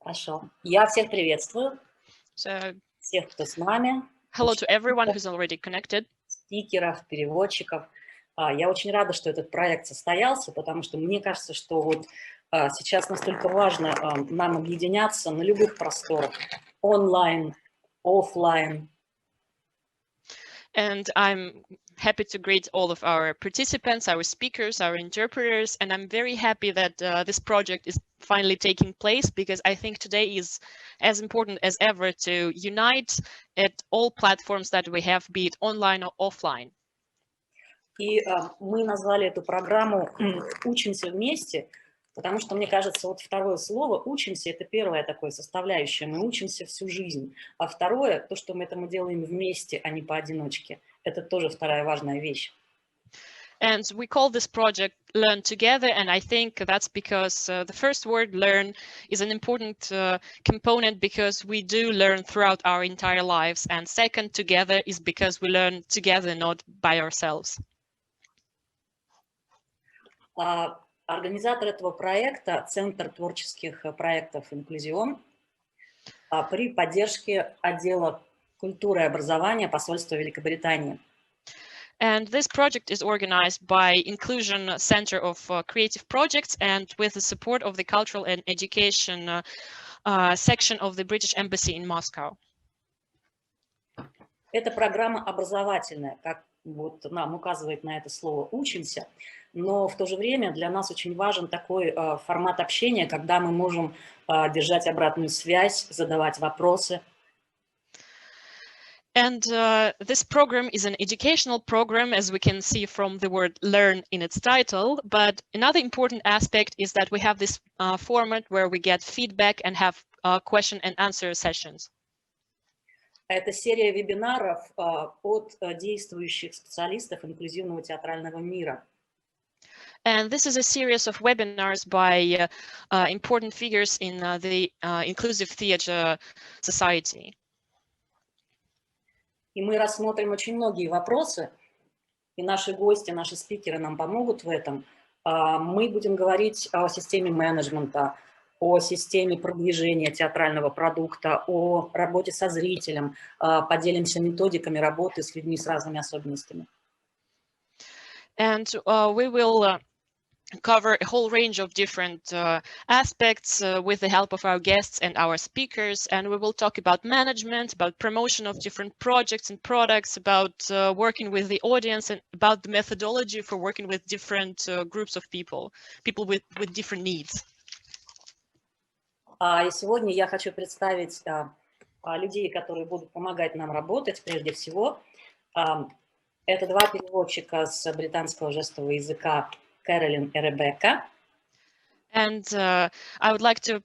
Хорошо. Я всех приветствую, So, всех, кто с нами, hello to everyone who's already connected. спикеров, переводчиков. Я очень рада, что этот проект состоялся, потому что мне кажется, что вот сейчас настолько важно нам объединяться на любых просторах, онлайн, офлайн. And I'm happy to greet all of our participants, our speakers, our interpreters, and I'm very happy that this project is finally taking place because I think today is as important as ever to unite at all platforms that we have, be it online or offline. И мы назвали эту программу «Учимся вместе», потому что, мне кажется, вот второе слово «учимся» — это первое такое составляющее. Мы учимся всю жизнь. А второе, то, что мы делаем вместе, а не поодиночке, это тоже вторая важная вещь. And we call this project Learn Together, and I think that's because the first word learn is an important component because we do learn throughout our entire lives, and second, together is because we learn together, not by ourselves. Организатор этого проекта — Центр творческих проектов «Инклюзион» при поддержке Отдела культуры и образования Посольства Великобритании. And this project is organized by Inclusion Center of Creative Projects and with the support of the Cultural and Education section of the British Embassy in Moscow. Это программа образовательная, как вот нам указывает на это слово «учимся», но в то же время для нас очень важен такой формат общения, когда мы можем держать обратную связь, задавать вопросы. And this program is an educational program, as we can see from the word learn in its title. But another important aspect is that we have this format where we get feedback and have question and answer sessions. Это серия вебинаров от действующих специалистов инклюзивного театрального мира. And this is a series of webinars by important figures in the inclusive theater society. И мы рассмотрим очень многие вопросы, и наши гости, наши спикеры нам помогут в этом. Мы будем говорить о системе менеджмента, о системе продвижения театрального продукта, о работе со зрителем, поделимся методиками работы с людьми с разными особенностями. And we will cover a whole range of different aspects with the help of our guests and our speakers, and we will talk about management, about promotion of different projects and products, about working with the audience, and about the methodology for working with different groups of people with different needs. И сегодня я хочу представить людей, которые будут помогать нам работать прежде всего. Это два переводчика с британского жестового языка, Carolyn и Rebecca. And I would like to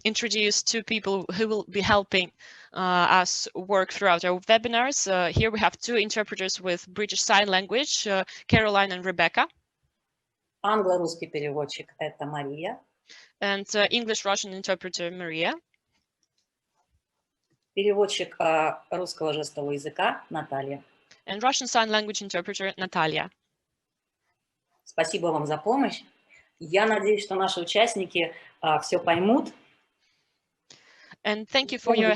introduce two people who will be helping us work throughout our webinars. Here we have two interpreters with British Sign Language, Caroline and Rebecca. Англо-русский переводчик — это Мария. And English-Russian interpreter Maria. Переводчик русского жестового языка Наталья. And Russian Sign Language interpreter Natalia. Спасибо вам за помощь. Я надеюсь, что наши участники все поймут. And thank you for your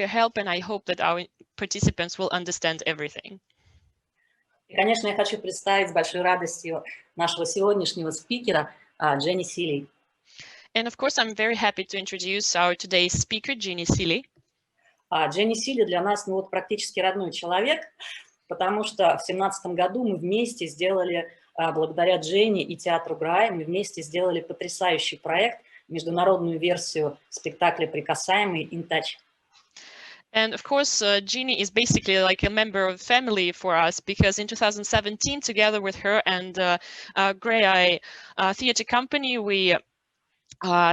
help, and I hope that our participants will understand everything. И, конечно, я хочу представить с большой радостью нашего сегодняшнего спикера Дженни Силли. And of course, I'm very happy to introduce our today's speaker, Jenny Силли. Дженни Силли для нас практически родной человек, потому что в 2017 году мы вместе сделали, благодаря Дженни и театру Graeae, мы вместе сделали потрясающий проект, международную версию спектакля «Прикасаемый» in touch. And of course, Jeannie is basically like a member of family for us because in 2017, together with her and Graeae theater company, we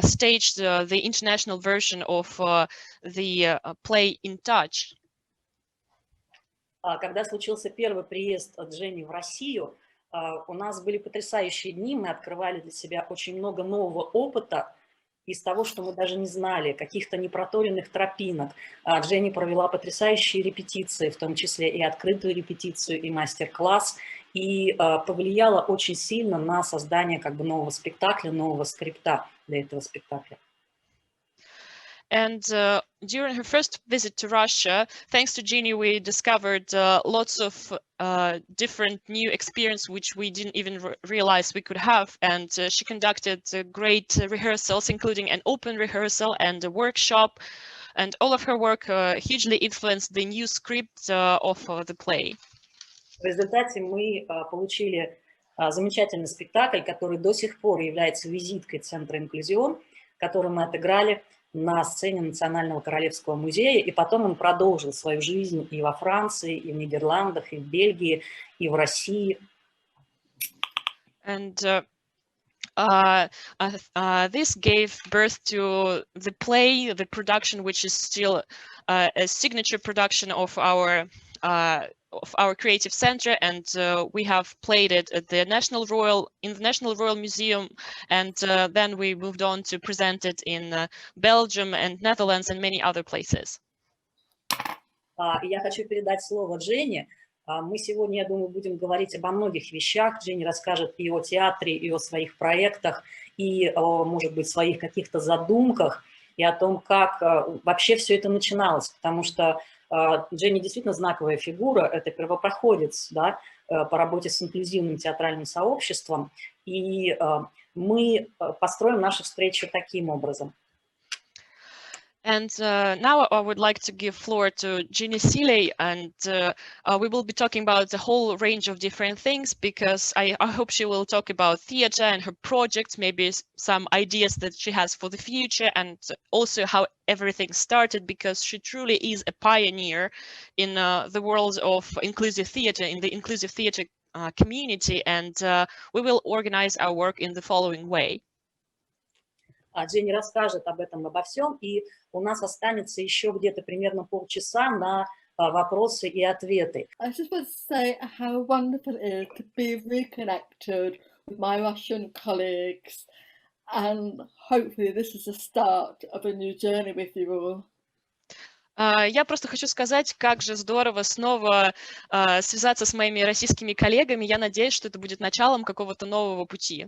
staged the international version of the play In Touch. Когда случился первый приезд Дженни в Россию, у нас были потрясающие дни, мы открывали для себя очень много нового опыта, из того, что мы даже не знали, каких-то непроторенных тропинок. Дженни провела потрясающие репетиции, в том числе и открытую репетицию, и мастер-класс, и повлияла очень сильно на создание как бы нового спектакля, нового скрипта для этого спектакля. And during her first visit to Russia, thanks to Jeannie, we discovered lots of different new experience which we didn't even realize we could have. And she conducted great rehearsals, including an open rehearsal and a workshop. And all of her work hugely influenced the new script of the play. В результате мы получили замечательный спектакль, который до сих пор является визиткой Центра «Инклюзион», который мы отыграли на сцене Национального Королевского музея, и потом он продолжил свою жизнь и во Франции, и в Нидерландах, и в Бельгии, и в России. And this gave birth to the play, the production, which is still a signature production of our creative center, and we have played it at the National Royal Museum, and then we moved on to present it in Belgium and Netherlands and many other places. Я хочу передать слово Дженни. Мы сегодня, я думаю, будем говорить обо многих вещах. Дженни расскажет и о театре, и о своих проектах, и о, может быть, своих каких-то задумках, и о том, как вообще все это начиналось, потому что Дженни действительно знаковая фигура, это первопроходец, да, по работе с инклюзивным театральным сообществом, и мы построим нашу встречу таким образом. And now I would like to give floor to Jenny Silli, and we will be talking about the whole range of different things, because I hope she will talk about theater and her projects, maybe some ideas that she has for the future, and also how everything started, because she truly is a pioneer in the world of inclusive theater, in the inclusive theater community, and we will organize our work in the following way. Дженни расскажет об этом, обо всем, и у нас останется еще где-то примерно полчаса на вопросы и ответы. I just want to say how wonderful it is to be reconnected with my Russian colleagues, and hopefully this is the start of a new journey with you all. Я просто хочу сказать, как же здорово снова связаться с моими российскими коллегами. Я надеюсь, что это будет началом какого-то нового пути.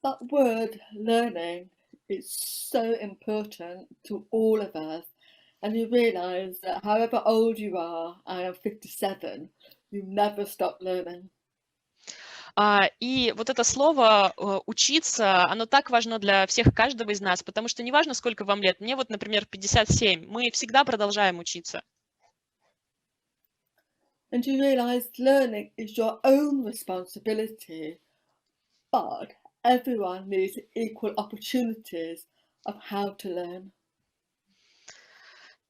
That word learning is so important to all of us, and you realise that however old you are, I am 57, you never stop learning. И вот это слово «учиться», оно так важно для всех, каждого из нас, потому что неважно, сколько вам лет. Мне вот, например, 57, мы всегда продолжаем учиться. And you realise learning is your own responsibility, but everyone needs equal opportunities of how to learn.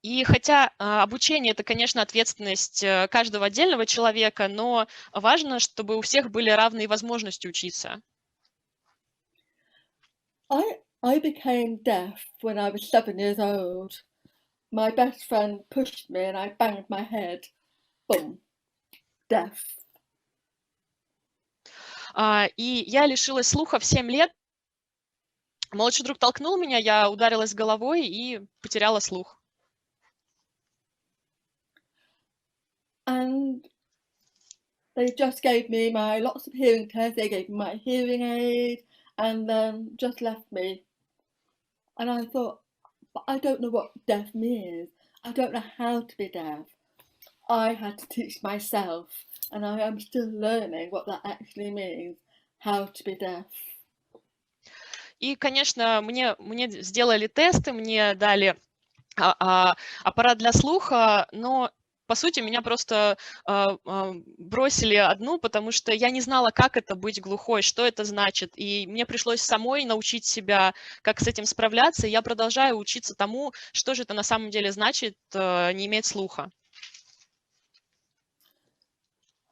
И хотя обучение – это, конечно, ответственность каждого отдельного человека, но важно, чтобы у всех были равные возможности учиться. I became deaf when I was 7 years old. My best friend pushed me and I banged my head. Boom. Deaf. И я лишилась слуха в 7 лет. Младший друг толкнул меня, я ударилась головой и потеряла слух. And they just gave me lots of hearing tests. They gave me my hearing aid and then just left me. And I thought, but I don't know what deaf means. I don't know how to be deaf. I had to teach myself, and I am still learning what that actually means, how to be deaf. И, конечно, мне сделали тесты, мне дали аппарат для слуха, но, по сути, меня просто бросили одну, потому что я не знала, как это быть глухой, что это значит. И мне пришлось самой научить себя, как с этим справляться. И я продолжаю учиться тому, что же это на самом деле значит не иметь слуха.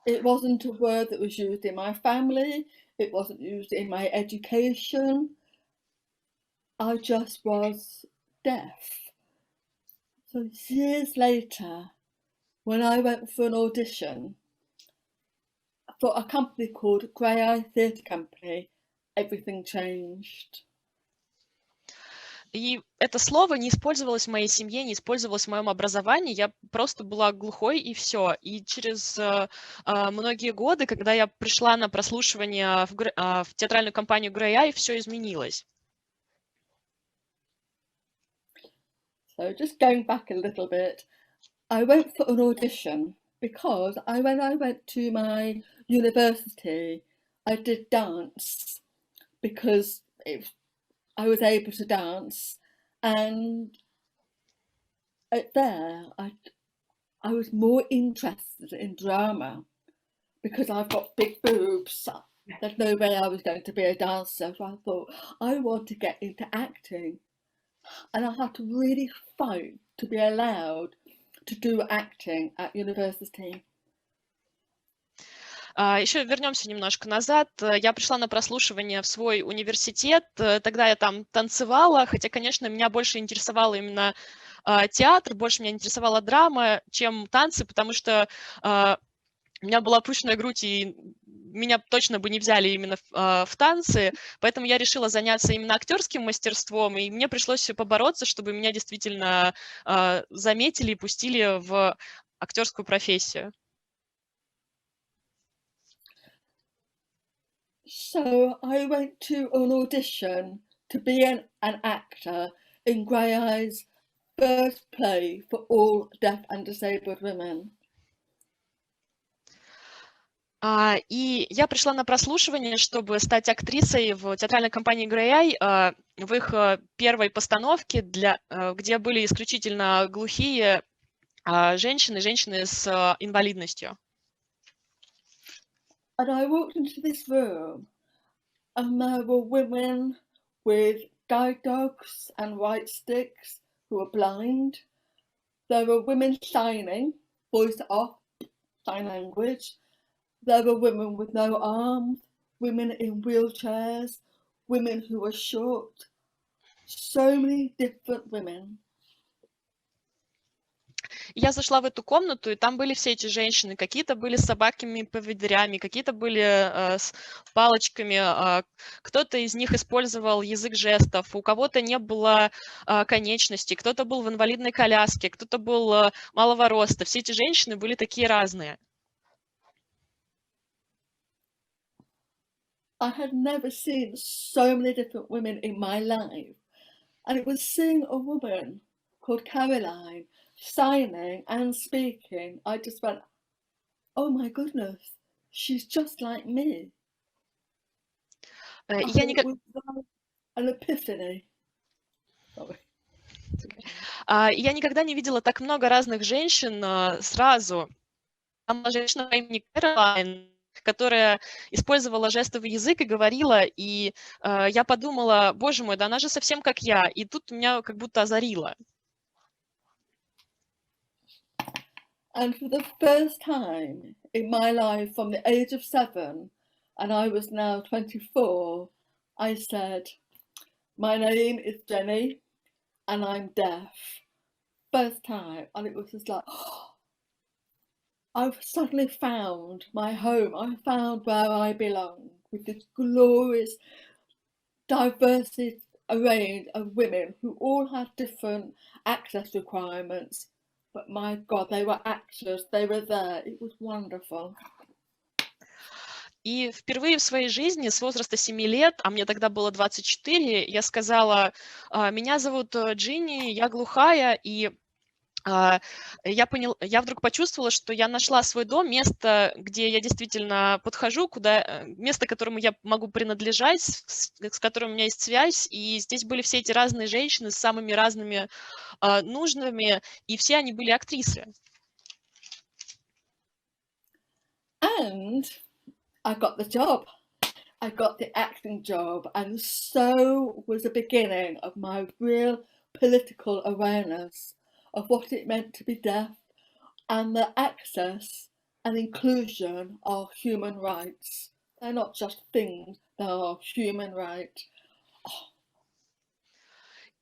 It wasn't a word that was used in my family. It wasn't used in my education. I just was deaf. So years later, when I went for an audition for a company called Graeae Theatre Company, everything changed. И это слово не использовалось в моей семье, не использовалось в моем образовании. Я просто была глухой, и все. И через многие годы, когда я пришла на прослушивание в театральную компанию Graeae, все изменилось. So just going back a little bit, I went for an audition because when I went to my university, I did dance because I was able to dance, and there I was more interested in drama because I've got big boobs. There's no way I was going to be a dancer, so I thought I want to get into acting, and I had to really fight to be allowed to do acting at university. Еще вернемся немножко назад. Я пришла на прослушивание в свой университет. Тогда я там танцевала, хотя, конечно, меня больше интересовал именно театр, больше меня интересовала драма, чем танцы, потому что у меня была пышная грудь, и меня точно бы не взяли именно в танцы, поэтому я решила заняться именно актерским мастерством, и мне пришлось побороться, чтобы меня действительно заметили и пустили в актерскую профессию. So I went to an audition to be an actor in Graeae's first play for all deaf and disabled women. И я пришла на прослушивание, чтобы стать актрисой в театральной компании Graeae в их первой постановке, где были исключительно глухие женщины с инвалидностью. And I walked into this room, and there were women with guide dogs and white sticks who were blind. There were women signing, voice off, sign language. There were women with no arms, women in wheelchairs, women who were short. So many different women. Я зашла в эту комнату, и там были все эти женщины. Какие-то были с собаками-поводырями, какие-то были с палочками. Кто-то из них использовал язык жестов, у кого-то не было конечностей, кто-то был в инвалидной коляске, кто-то был малого роста. Все эти женщины были такие разные. I had never seen so many different women in my life. And it was seeing a woman called Caroline signing and speaking. I just went, oh my goodness, she's just like me. Я It was like an epiphany. Sorry. Я никогда не видела так много разных женщин сразу. Там была женщина по имени Кэролайн, которая использовала жестовый язык и говорила, и я подумала, боже мой, да она же совсем как я, и тут меня как будто озарило. And for the first time in my life, from the age of 7, and I was now 24, I said, my name is Jenny, and I'm deaf. First time, and it was just like, oh, I've suddenly found my home. I found where I belong with this glorious, diverse range of women who all had different access requirements. But my God, they were actors, they were there. It was wonderful. И впервые в своей жизни с возраста 7 лет, а мне тогда было 24, я сказала, меня зовут Джинни, я глухая, и я вдруг почувствовала, что я нашла свой дом, место, где я действительно подхожу, место, которому я могу принадлежать, с которым у меня есть связь, и здесь были все эти разные женщины с самыми разными нуждами, и все они были актрисы. And I got the job. I got the acting job, and so was the beginning of my real political awareness of what it meant to be deaf, and the access and inclusion are human rights. They're not just things, they are human rights.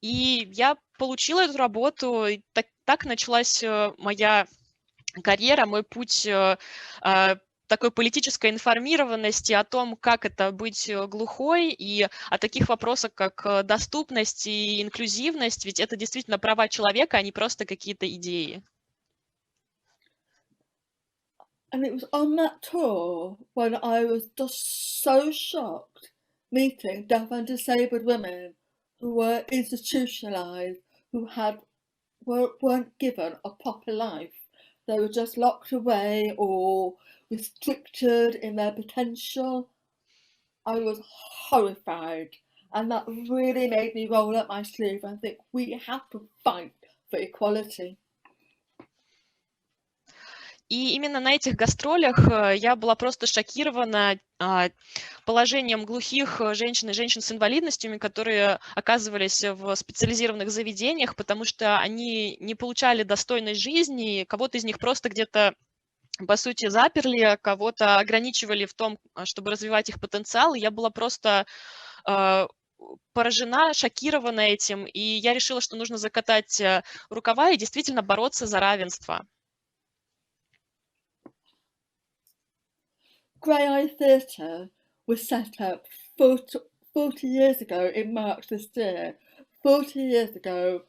И я получила эту работу, и так началась моя карьера, мой путь такой политической информированности о том, как это быть глухой, и о таких вопросах, как доступность и инклюзивность, ведь это действительно права человека, а не просто какие-то идеи. And it was on that tour when I was just so shocked meeting deaf and disabled women who were institutionalised, who weren't given a proper life. They were just locked away or restricted in their potential. I was horrified, and that really made me roll up my sleeve and think we have to fight for equality. И именно на этих гастролях я была просто шокирована положением глухих женщин и женщин с инвалидностями, которые оказывались в специализированных заведениях, потому что они не получали достойной жизни, кого-то из них просто где-то, по сути, заперли, кого-то ограничивали в том, чтобы развивать их потенциал. И я была просто поражена, шокирована этим, и я решила, что нужно закатать рукава и действительно бороться за равенство. Graeae Theatre was set up 40 years ago in March this year, 40 years ago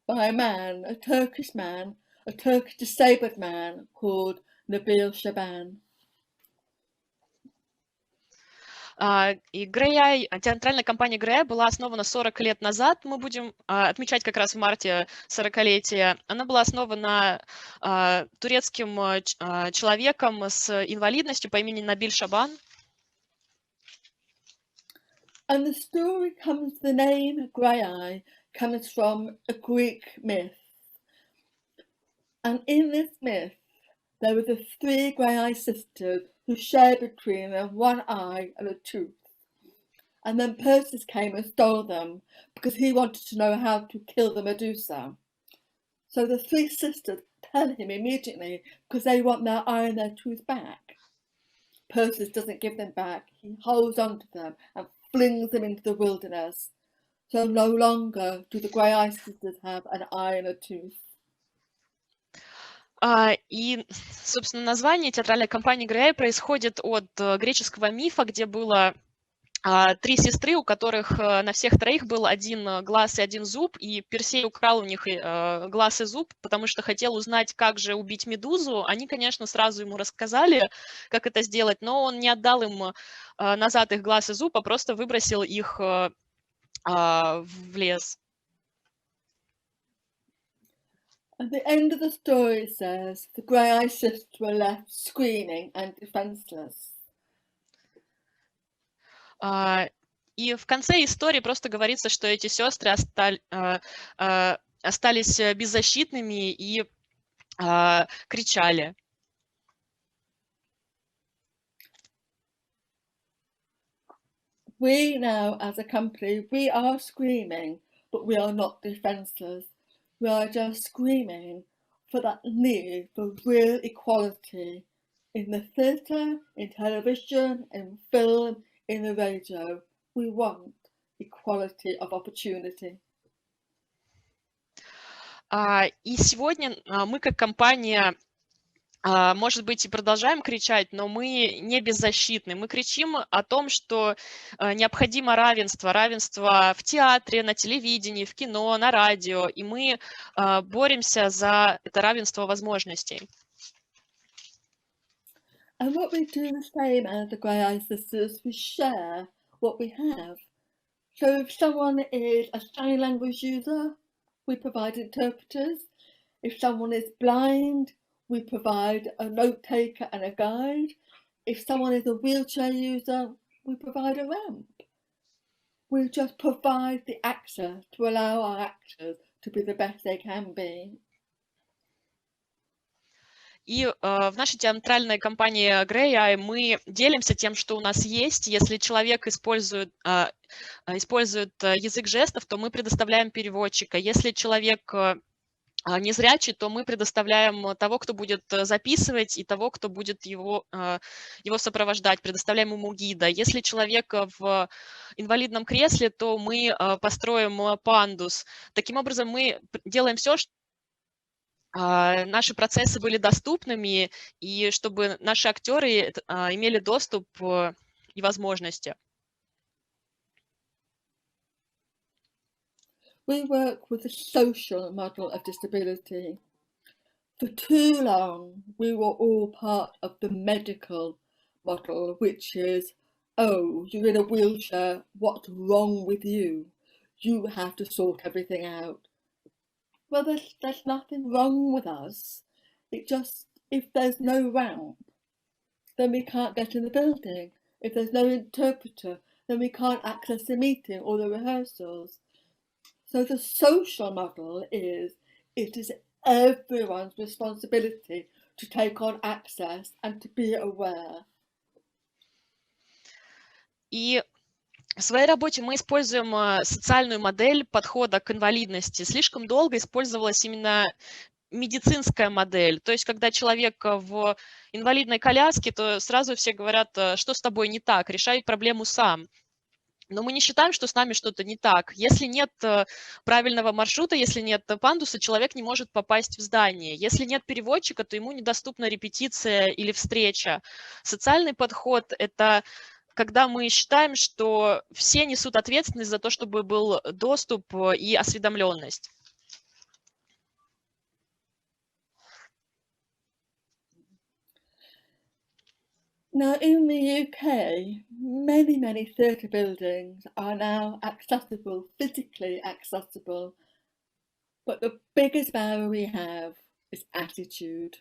by a man, a Turkish disabled man called Nabil Shaban. И Graeae, театральная компания Graeae была основана 40 лет назад. Мы будем отмечать как раз в марте 40-летие. Она была основана турецким человеком с инвалидностью по имени Набиль Шабан. And the name Graeae comes from a Greek myth. And in this myth, there were the 3 Graeae sisters who shared between them one eye and a tooth. And then Perseus came and stole them because he wanted to know how to kill the Medusa. So the 3 sisters tell him immediately because they want their eye and their tooth back. Perseus doesn't give them back. He holds on to them and flings them into the wilderness. So no longer do the Graeae sisters have an eye and a tooth. И, собственно, название театральной компании Graeae происходит от греческого мифа, где было 3 сестры, у которых на всех 3 был 1 глаз и 1 зуб, и Персей украл у них глаз и зуб, потому что хотел узнать, как же убить Медузу. Они, конечно, сразу ему рассказали, как это сделать, но он не отдал им назад их глаз и зуб, а просто выбросил их в лес. At the end of the story it says the Graeae sisters were left screaming and defenseless. И в конце истории просто говорится, что эти сестры остались беззащитными и кричали. We now, as a company, we are screaming, but we are not defenseless. We are just screaming for that need for real equality in the theatre, in television, in film, in the radio. We want equality of opportunity. И сегодня мы как компания, может быть, и продолжаем кричать, но мы не беззащитны. Мы кричим о том, что необходимо равенство. Равенство в театре, на телевидении, в кино, на радио. И мы боремся за это равенство возможностей. And what we do the same as the Graeae sisters, we share what we have. So if someone is a sign language user, we provide interpreters. If someone is blind, we provide a note taker and a guide. If someone is a wheelchair user, we provide a ramp. We just provide the access to allow our actors to be the best they can be. И в нашей театральной компании Graeae мы делимся тем, что у нас есть. Если человек использует язык жестов, то мы предоставляем переводчика. Если человек незрячий, то мы предоставляем того, кто будет записывать, и того, кто будет его сопровождать. Предоставляем ему гида. Если человек в инвалидном кресле, то мы построим пандус. Таким образом, мы делаем все, наши процессы были доступными, и чтобы наши актеры имели доступ и возможности. We work with the social model of disability. For too long, we were all part of the medical model, which is, oh, you're in a wheelchair, what's wrong with you? You have to sort everything out. Well, there's nothing wrong with us. It just, if there's no ramp, then we can't get in the building. If there's no interpreter, then we can't access the meeting or the rehearsals. So the social model is, it is everyone's responsibility to take on access and to be aware. И в своей работе мы используем социальную модель подхода к инвалидности. Слишком долго использовалась именно медицинская модель. То есть, когда человек в инвалидной коляске, то сразу все говорят, что с тобой не так, решай проблему сам. Но мы не считаем, что с нами что-то не так. Если нет правильного маршрута, если нет пандуса, человек не может попасть в здание. Если нет переводчика, то ему недоступна репетиция или встреча. Социальный подход – это когда мы считаем, что все несут ответственность за то, чтобы был доступ и осведомленность. Now, in the UK, many theatre buildings are now accessible, physically accessible, but the biggest barrier we have is attitude.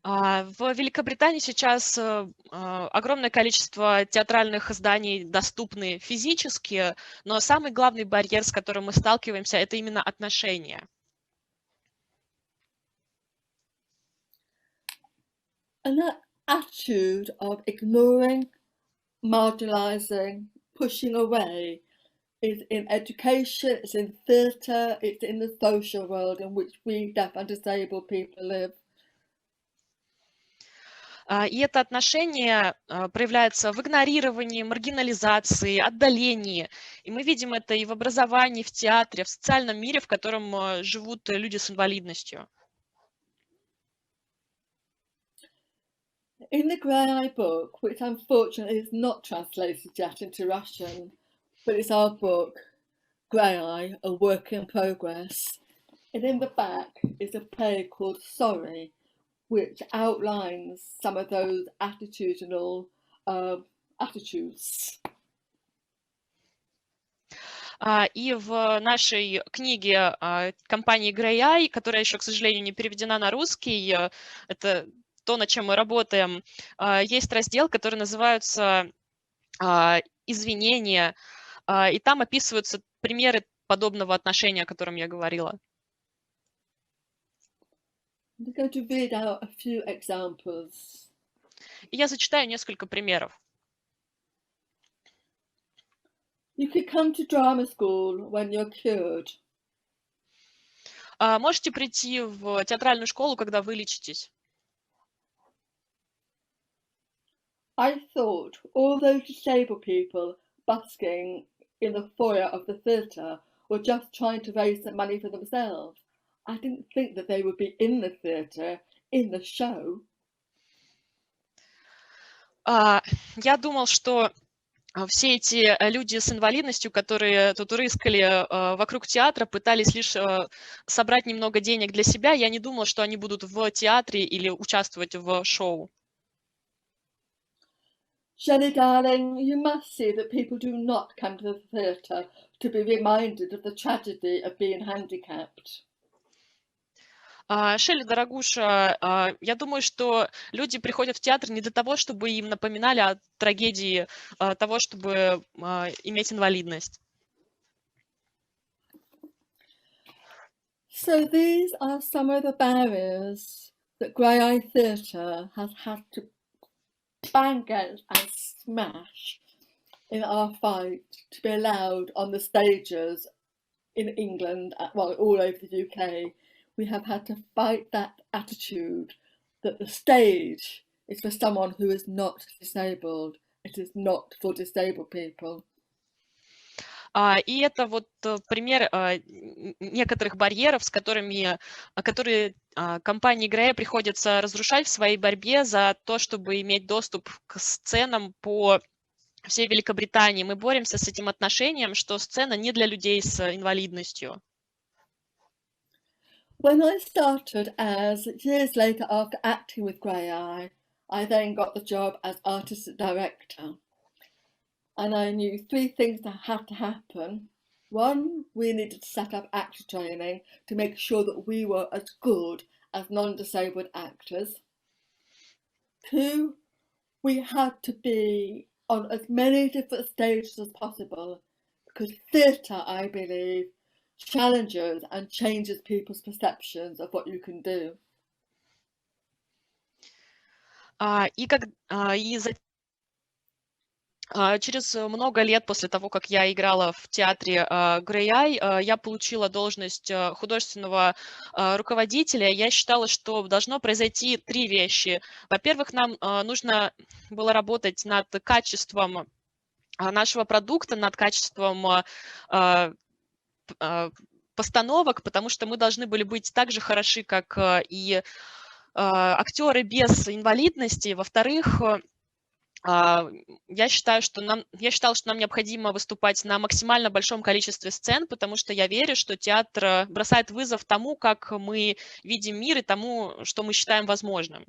В Великобритании сейчас огромное количество театральных зданий доступны физически, но самый главный барьер, с которым мы сталкиваемся, это именно отношения. And that attitude of ignoring, marginalising, pushing away is in education, it's in theatre, it's in the social world in which we deaf and disabled people live. И это отношение проявляется в игнорировании, маргинализации, отдалении. И мы видим это и в образовании, в театре, в социальном мире, в котором живут люди с инвалидностью. In the Graeae book, which unfortunately is not translated yet into Russian, but it's our book, Graeae, A Work in Progress, and in the back is a play called Sorry, which outlines some of those attitudinal attitudes. И в нашей книге компании Graeae, которая еще, к сожалению, не переведена на русский, это то, над чем мы работаем, есть раздел, который называется «Извинения», и там описываются примеры подобного отношения, о котором я говорила. I'm going to read out a few examples. И я зачитаю несколько примеров. You could come to drama school when you're cured. Можете прийти в театральную школу, когда вы лечитесь. I thought all those disabled people busking in the foyer of the theatre were just trying to raise some money for themselves. I didn't think that they would be in the theatre, in the show. Я думал, что все эти люди с инвалидностью, которые тут рыскали вокруг театра, пытались лишь собрать немного денег для себя. Я не думала, что они будут в театре или участвовать в шоу. Shelley, darling, you must see that people do not come to the theatre to be reminded of the tragedy of being handicapped. Шелли, дорогуша, я думаю, что люди приходят в театр не для того, чтобы им напоминали о трагедии того, чтобы иметь инвалидность. So these are some of the barriers that Graeae Theatre has had to bang against and smash in our fight to be allowed on the stages in England, well, all over the UK. We have had to fight that attitude that the stage is for someone who is not disabled. It is not for disabled people. И это вот пример некоторых барьеров, которые компании Graeae приходится разрушать в своей борьбе за то, чтобы иметь доступ к сценам по всей Великобритании. Мы боремся с этим отношением, что сцена не для людей с инвалидностью. When I started years later after acting with Graeae, I then got the job as artistic director. And I knew 3 things that had to happen. 1, we needed to set up actor training to make sure that we were as good as non-disabled actors. 2, we had to be on as many different stages as possible, because theatre, I believe, challenges and changes people's perceptions of what you can do. Через много лет после того, как я играла в театре Graeae, я получила должность художественного руководителя. Я считала, что должно произойти 3 вещи. Во-первых, нам нужно было работать над качеством нашего продукта, над качеством постановок, потому что мы должны были быть так же хороши, как и актеры без инвалидности. Во-вторых, я считала, что нам необходимо выступать на максимально большом количестве сцен, потому что я верю, что театр бросает вызов тому, как мы видим мир, и тому, что мы считаем возможным.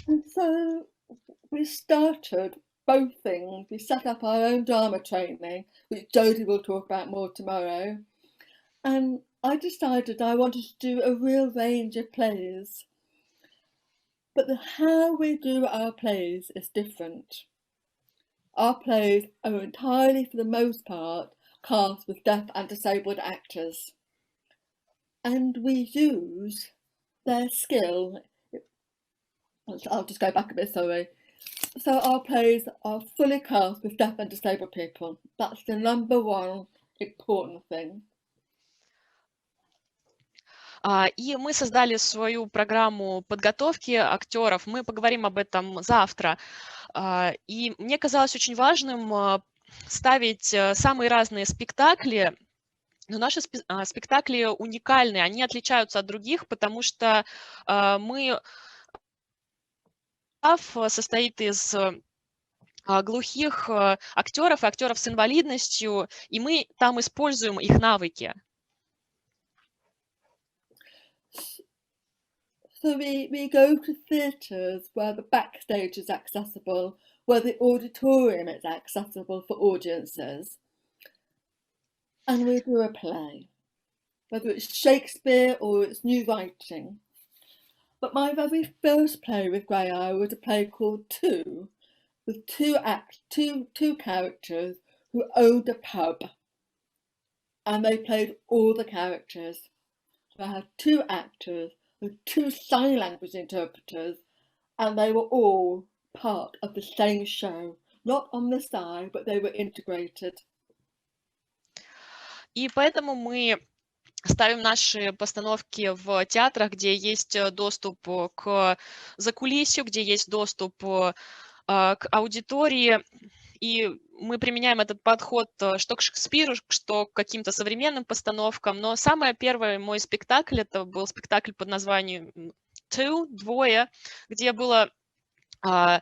And so we started both things. We set up our own drama training, which Jodie will talk about more tomorrow. And I decided I wanted to do a real range of plays. But how we do our plays is different. Our plays are entirely, for the most part, cast with deaf and disabled actors. And we use their skill. I'll just go back a bit, sorry. So our plays are fully cast with deaf and disabled people. That's the #1 important thing. И мы создали свою программу подготовки актеров. Мы поговорим об этом завтра. И мне казалось очень важным ставить самые разные спектакли. Но наши спектакли уникальны, они отличаются от других, потому что состоит из глухих актеров и актеров с инвалидностью, и мы там используем их навыки. So we go to theatres where the backstage is accessible, where the auditorium is accessible for audiences. And we do a play, whether it's Shakespeare or it's new writing. But my very first play with Graeae was a play called Two, with two characters who owned a pub. And they played all the characters. So I had 2 actors with 2 sign language interpreters, and they were all part of the same show, not on the side, but they were integrated. И поэтому мы ставим наши постановки в театрах, где есть доступ к закулисью, где есть доступ к аудитории, и мы применяем этот подход что к Шекспиру, что к каким-то современным постановкам. Но самый первый мой спектакль, это был спектакль под названием Two, двое, где было 2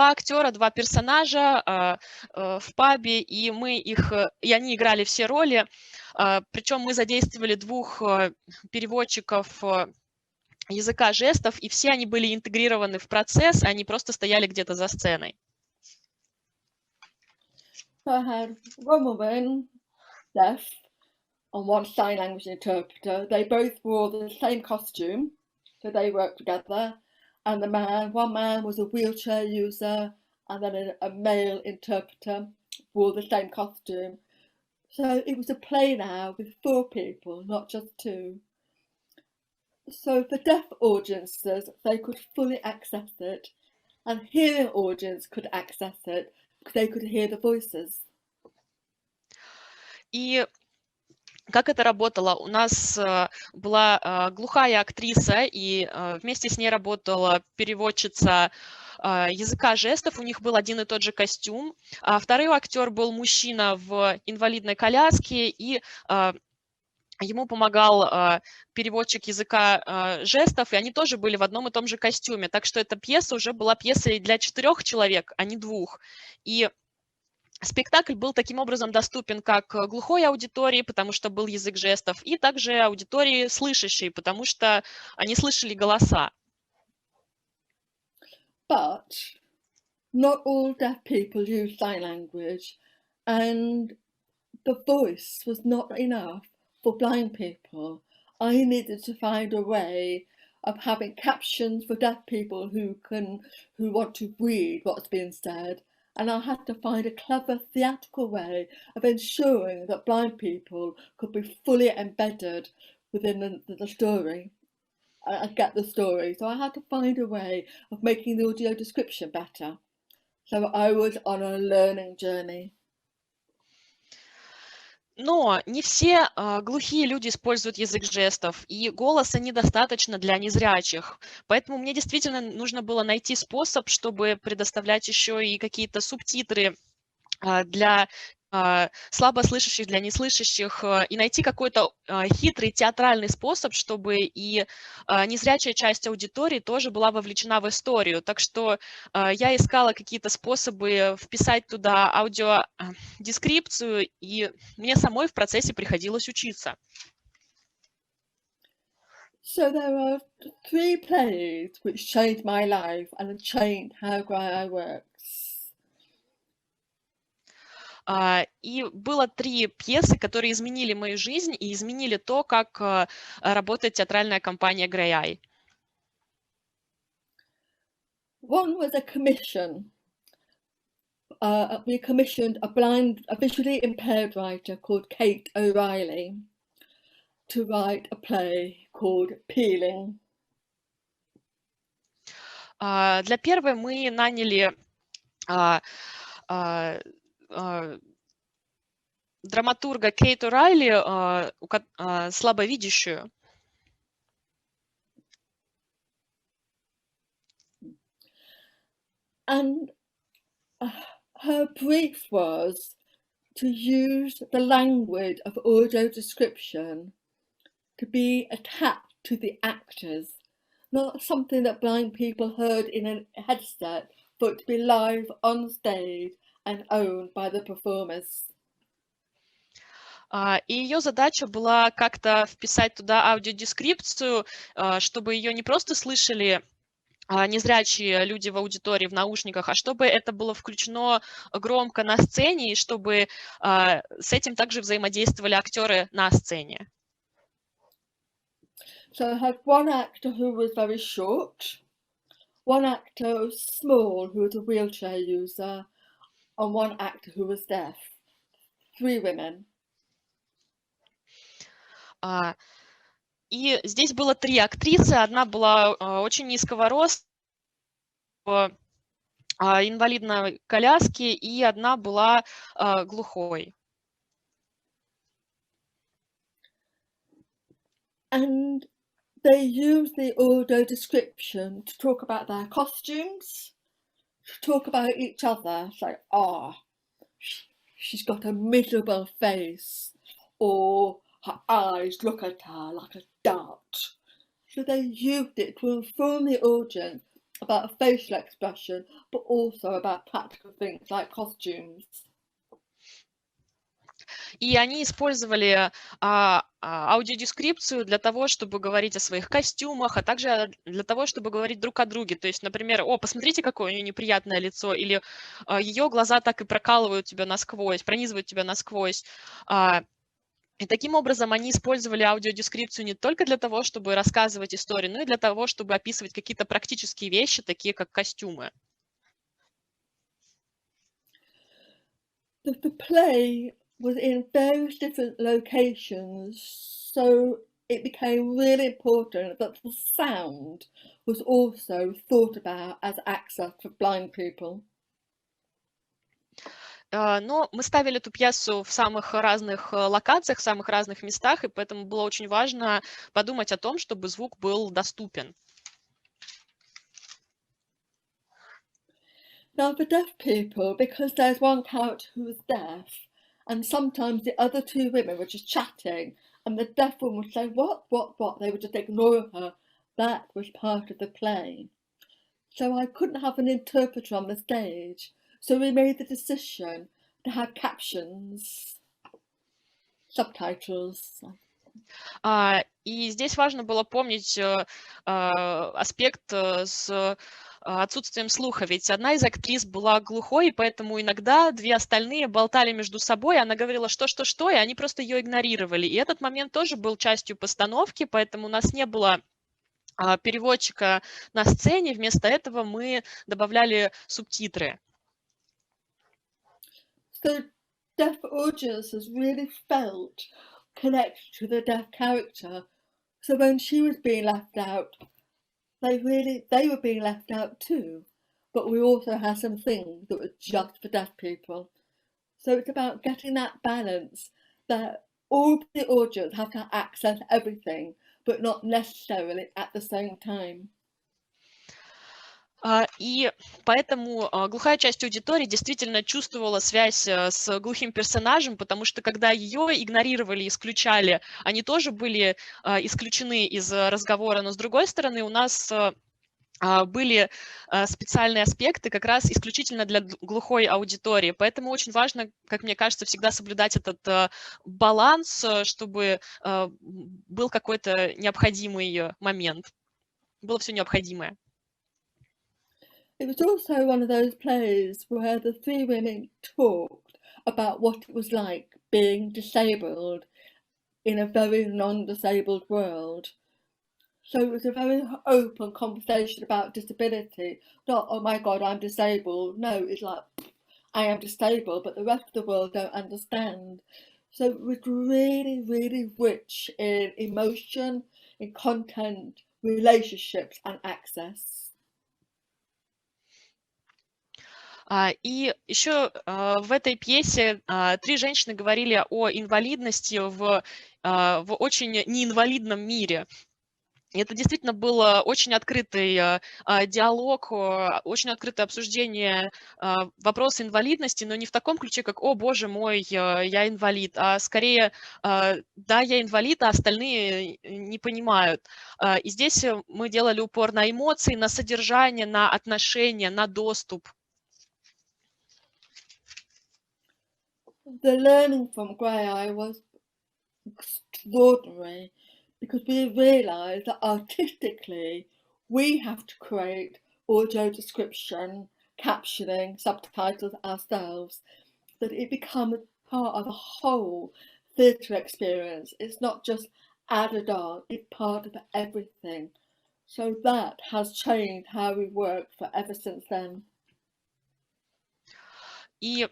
актера, 2 персонажа в пабе, и они играли все роли. Причем мы задействовали 2 переводчиков языка жестов, и все они были интегрированы в процесс, они просто стояли где-то за сценой. I had 1 woman, deaf, and 1 sign language interpreter. They both wore the same costume, so they worked together. And one man was a wheelchair user, and then a male interpreter wore the same costume. So it was a play now with 4 people, not just 2. So for deaf audiences, they could fully access it, and hearing audience could access it, because they could hear the voices. И как это работало? У нас была глухая актриса, и вместе с ней работала переводчица языка жестов, у них был один и тот же костюм. Второй актер был мужчина в инвалидной коляске, и ему помогал переводчик языка жестов, и они тоже были в одном и том же костюме. Так что эта пьеса уже была пьесой для 4 человек, а не 2. И спектакль был таким образом доступен как глухой аудитории, потому что был язык жестов, и также аудитории слышащей, потому что они слышали голоса. But not all deaf people use sign language, and the voice was not enough for blind people. I needed to find a way of having captions for deaf people who want to read what's being said, and I had to find a clever theatrical way of ensuring that blind people could be fully embedded within the story. I get the story, so I had to find a way of making the audio description better. So I was on a learning journey. Но не все глухие люди используют язык жестов, и голоса недостаточно для незрячих. Поэтому мне действительно нужно было найти способ, чтобы предоставлять еще и какие-то субтитры для слабослышащих, для неслышащих, и найти какой-то хитрый театральный способ, чтобы и незрячая часть аудитории тоже была вовлечена в историю. Так что я искала какие-то способы вписать туда аудиодескрипцию, и мне самой в процессе приходилось учиться. So there are 3 plays which changed my life and changed how Graeae works. И было 3 пьесы, которые изменили мою жизнь и изменили то, как работает театральная компания Graeae. One was a commission. We commissioned a visually impaired writer called Kate O'Reilly to write a play called Peeling. Для первой мы наняли драматурга Кейт О'Райли, слабовидящую. And her brief was to use the language of audio description to be attached to the actors, not something that blind people heard in a headset, but to be live on stage and owned by the performers. И ее задача была как-то вписать туда аудиодескрипцию, чтобы ее не просто слышали незрячие люди в аудитории в наушниках, а чтобы это было включено громко на сцене, и чтобы с этим также взаимодействовали актеры на сцене. So I had one actor who was very short, one actor who was small, who was a wheelchair user, and one actor who was deaf. 3 women. И здесь было 3 актрисы. Одна была очень низкого роста, в инвалидной коляске, и одна была глухой. And they used the audio description to talk about their costumes, to talk about each other. It's like, she's got a miserable face, or her eyes look at her like a dart. So they used it to inform the audience about facial expression, but also about practical things like costumes. И они использовали аудиодескрипцию для того, чтобы говорить о своих костюмах, а также для того, чтобы говорить друг о друге. То есть, например, посмотрите, какое у нее неприятное лицо, или ее глаза так и прокалывают тебя насквозь, пронизывают тебя насквозь. И таким образом они использовали аудиодескрипцию не только для того, чтобы рассказывать историю, но и для того, чтобы описывать какие-то практические вещи, такие как костюмы. The play was in various different locations, so it became really important that the sound was also thought about as access for blind people. Но мы ставили эту пьесу в самых разных локациях, в самых разных местах, и поэтому было очень важно подумать о том, чтобы звук был доступен. Now for deaf people, because there's one character who was deaf, and sometimes the other two women were just chatting, and the deaf one would say, what? They would just ignore her. That was part of the play. So I couldn't have an interpreter on the stage. So we made the decision to have captions, subtitles. И здесь важно было помнить аспект с отсутствием слуха, ведь одна из актрис была глухой, и поэтому иногда две остальные болтали между собой, она говорила что, и они просто ее игнорировали. И этот момент тоже был частью постановки, поэтому у нас не было переводчика на сцене, вместо этого мы добавляли субтитры. So deaf audiences really felt connected to the deaf character. So when she was being left out, they were being left out too. But we also had some things that were just for deaf people. So it's about getting that balance that all the audience have to access everything, but not necessarily at the same time. И поэтому глухая часть аудитории действительно чувствовала связь с глухим персонажем, потому что когда ее игнорировали, исключали, они тоже были исключены из разговора, но с другой стороны у нас были специальные аспекты как раз исключительно для глухой аудитории. Поэтому очень важно, как мне кажется, всегда соблюдать этот баланс, чтобы был какой-то необходимый момент, было все необходимое. It was also one of those plays where the three women talked about what it was like being disabled in a very non-disabled world. So it was a very open conversation about disability. Not, oh my God, I'm disabled. No, it's like, I am disabled, but the rest of the world don't understand. So it was really, really rich in emotion, in content, relationships and access. И еще в этой пьесе три женщины говорили о инвалидности в очень неинвалидном мире. И это действительно был очень открытый диалог, очень открытое обсуждение вопроса инвалидности, но не в таком ключе, как «О, боже мой, я инвалид», а скорее «Да, я инвалид, а остальные не понимают». И здесь мы делали упор на эмоции, на содержание, на отношения, на доступ. The learning from Graeae was extraordinary because we realised that artistically we have to create audio description, captioning, subtitles ourselves, that it becomes part of a whole theatre experience. It's not just added on, it's part of everything. So that has changed how we work forever since then. И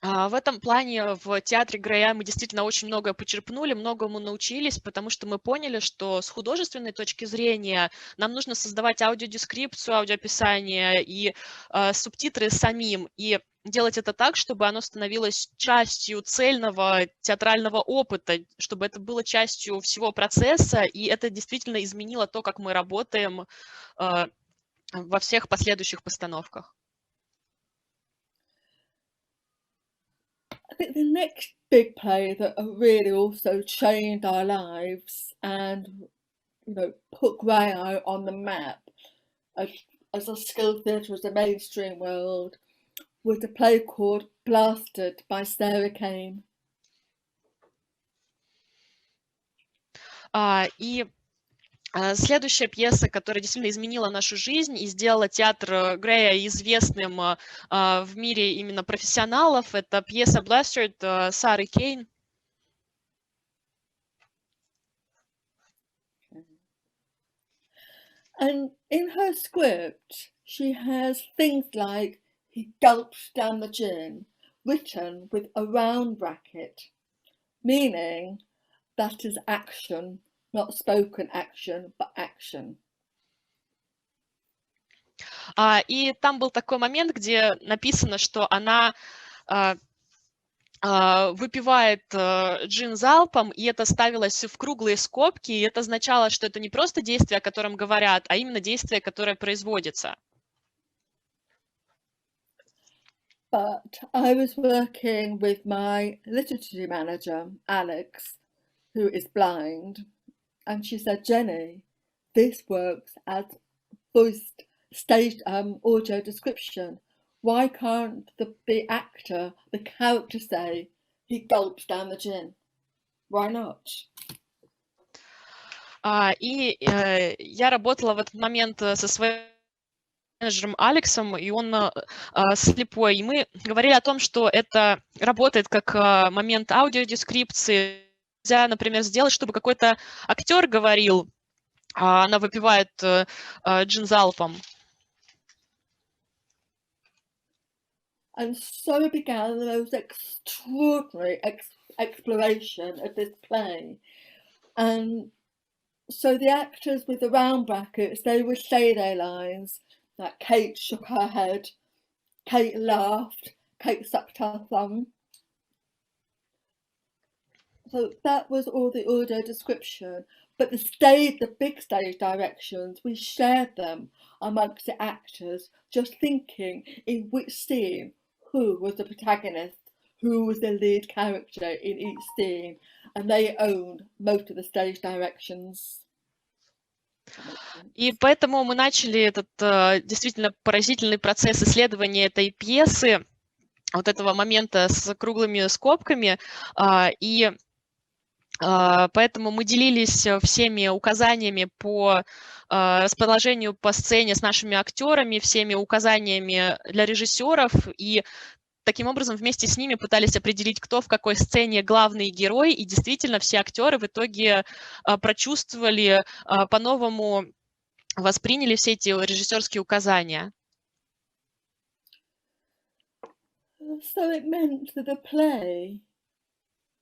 в этом плане в театре Graeae мы действительно очень многое почерпнули, многому научились, потому что мы поняли, что с художественной точки зрения нам нужно создавать аудиодескрипцию, аудиоописание и субтитры самим, и делать это так, чтобы оно становилось частью цельного театрального опыта, чтобы это было частью всего процесса, и это действительно изменило то, как мы работаем во всех последующих постановках. I think the next big play that really also changed our lives and, put Graeae on the map as a skilled theatre as a mainstream world was a play called Blasted by Sarah Kane. И следующая пьеса, которая действительно изменила нашу жизнь и сделала театр Graeae известным в мире именно профессионалов, это пьеса Blasted Сары Кейн. And in her script, she has things like he gulps down the gin, written with a round bracket, meaning that is action. Not spoken action, but action. И там был такой момент, где написано, что она выпивает джин залпом, и это ставилось в круглые скобки, и это означало, что это не просто действие, о котором говорят, а именно действие, которое производится. But I was working with my literature manager, Alex, who is blind, and she said, Jenny, this works as voiced staged audio description. Why can't the actor, the character say he gulps down the gin? Why not? Я работала в этот момент со своим менеджером Алексом, и он слепой. И мы говорили о том, что это работает как момент аудиодескрипции. Нельзя, например, сделать, чтобы какой-то актер говорил, а она выпивает джин залпом. And so it began the most extraordinary exploration of this play. And so the actors with the round brackets, they would say their lines, like Kate shook her head, Kate laughed, Kate sucked her thumb. So that was all the audio description. But the big stage directions, we shared them amongst the actors, just thinking in which scene, who was the protagonist, who was the lead character in each scene, and they owned most of the stage directions. И поэтому мы начали этот действительно поразительный процесс исследования этой пьесы, вот этого момента с круглыми скобками, и поэтому мы делились всеми указаниями по расположению по сцене с нашими актерами, всеми указаниями для режиссеров, и таким образом вместе с ними пытались определить, кто в какой сцене главный герой, и действительно все актеры в итоге прочувствовали, по-новому восприняли все эти режиссерские указания. So it meant that the play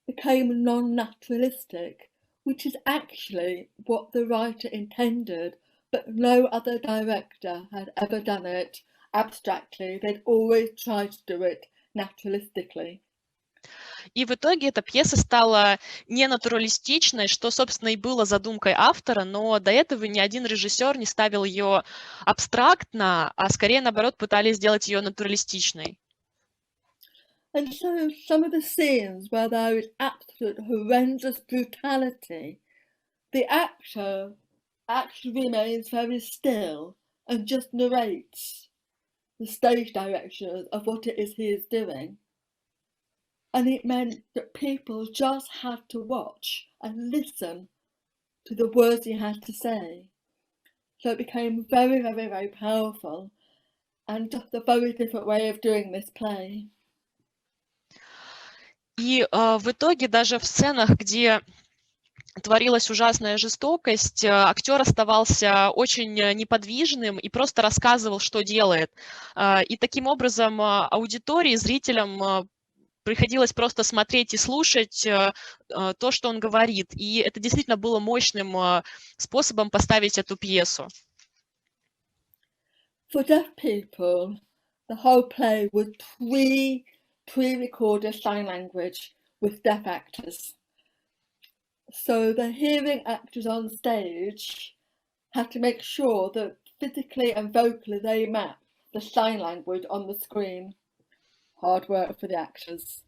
became non-naturalistic, which is actually what the writer intended, but no other director had ever done it abstractly. They'd always tried to do it naturalistically. И в итоге эта пьеса стала ненатуралистичной, что, собственно, и было задумкой автора, но до этого ни один режиссер не ставил ее абстрактно, а скорее, наоборот, пытались сделать ее натуралистичной. And so some of the scenes where there is absolute horrendous brutality, the actor actually remains very still and just narrates the stage directions of what it is he is doing. And it meant that people just had to watch and listen to the words he had to say. So it became very, very, very powerful and just a very different way of doing this play. И в итоге даже в сценах, где творилась ужасная жестокость, актер оставался очень неподвижным и просто рассказывал, что делает. И таким образом аудитории, зрителям приходилось просто смотреть и слушать то, что он говорит. И это действительно было мощным способом поставить эту пьесу. For deaf people, the whole play was pre-recorded sign language with deaf actors. So the hearing actors on stage had to make sure that physically and vocally they matched the sign language on the screen. Hard work for the actors.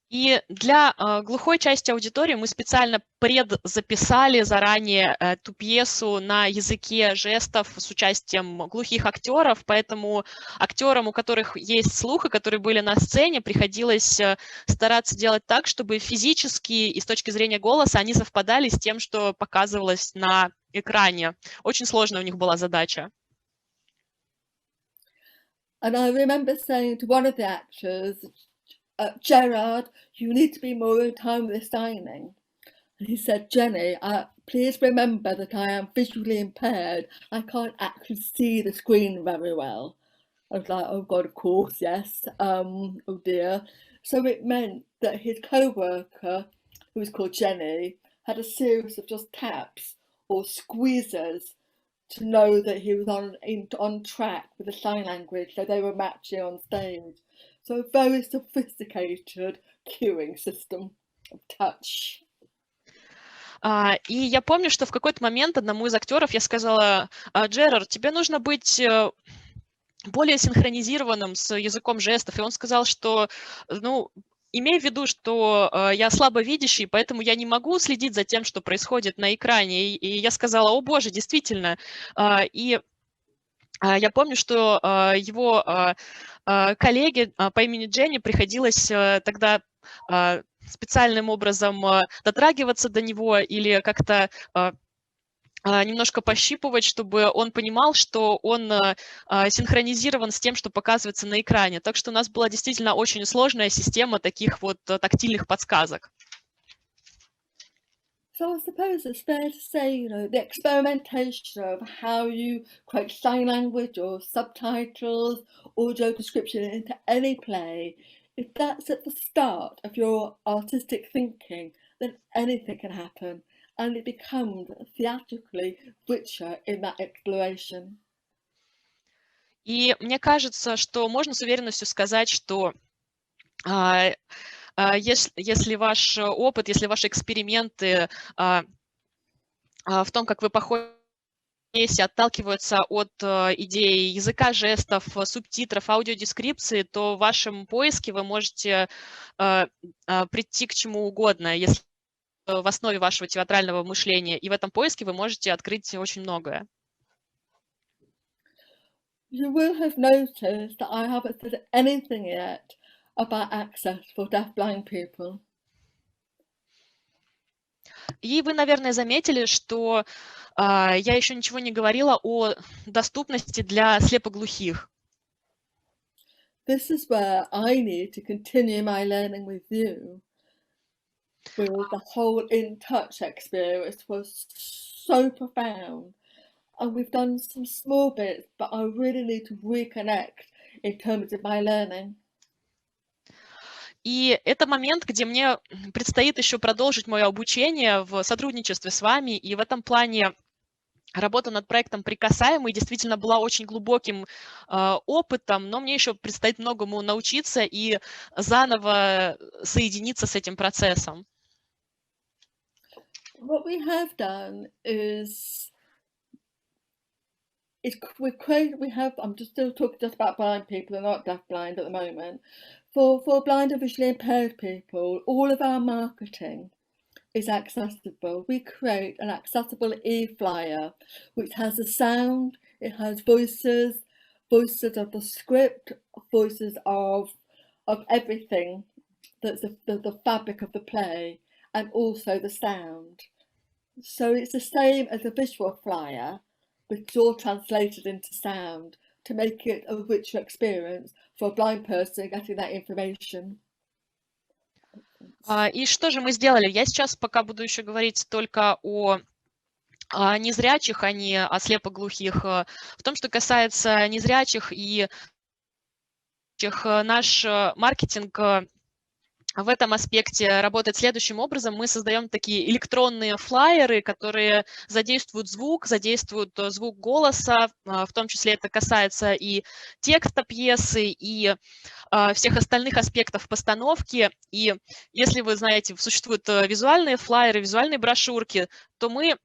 И для глухой части аудитории мы специально предзаписали заранее эту пьесу на языке жестов с участием глухих актеров, поэтому актерам, у которых есть слух и которые были на сцене, приходилось стараться делать так, чтобы физически и с точки зрения голоса они совпадали с тем, что показывалось на экране. Очень сложная у них была задача. And I remember saying to one of the actors, Gerard, you need to be more in time with the signing. And he said, Jenny, please remember that I am visually impaired. I can't actually see the screen very well. I was like, oh God, of course, yes. Oh dear. So it meant that his co-worker, who was called Jenny, had a series of just taps or squeezes to know that he was on track with the sign language, so they were matching on stage. So a very sophisticated cueing system of touch. И я помню, что в какой-то момент одному из актеров я сказала: Джерард, тебе нужно быть более синхронизированным с языком жестов. И он сказал, что, ну, имея в виду, что я слабовидящий, поэтому я не могу следить за тем, что происходит на экране. И я сказала: о боже, действительно. И я помню, что его коллеге по имени Дженни приходилось тогда специальным образом дотрагиваться до него или как-то немножко пощипывать, чтобы он понимал, что он синхронизирован с тем, что показывается на экране. Так что у нас была действительно очень сложная система таких вот тактильных подсказок. So I suppose it's fair to say, you know, the experimentation of how you create sign language or subtitles, audio description into any play, if that's at the start of your artistic thinking, then anything can happen, and it becomes theatrically richer in that exploration. И мне кажется, что можно с уверенностью сказать, что если ваш опыт, если ваши эксперименты в том, как вы походите, отталкиваются от идеи языка жестов, субтитров, аудиодескрипции, то в вашем поиске вы можете прийти к чему угодно, если в основе вашего театрального мышления. И в этом поиске вы можете открыть очень многое. You will have noticed that I haven't said anything yet about access for deafblind people. И вы, наверное, заметили, что я еще ничего не говорила о доступности для слепоглухих. This is where I need to continue my learning with you. With the whole In Touch experience was so profound. And we've done some small bits, but I really need to reconnect in terms of my learning. И это момент, где мне предстоит еще продолжить мое обучение в сотрудничестве с вами. И в этом плане работа над проектом «Прикасаемый» действительно была очень глубоким опытом, но мне еще предстоит многому научиться и заново соединиться с этим процессом. What we have done is I'm just still talking just about blind people and not deafblind at the moment. For blind and visually impaired people, all of our marketing is accessible. We create an accessible e-flyer, which has a sound, it has voices of the script, voices of everything that's the fabric of the play, and also the sound. So it's the same as a visual flyer, but it's all translated into sound to make it a richer experience for a blind person getting that information. И что же мы сделали? Я сейчас пока буду еще говорить только о незрячих, а не о слепоглухих. В том, что касается незрячих и наш маркетинг в этом аспекте работает следующим образом. Мы создаем такие электронные флаеры, которые задействуют звук голоса, в том числе это касается и текста пьесы, и всех остальных аспектов постановки. И если вы знаете, существуют визуальные флаеры, визуальные брошюрки, то мы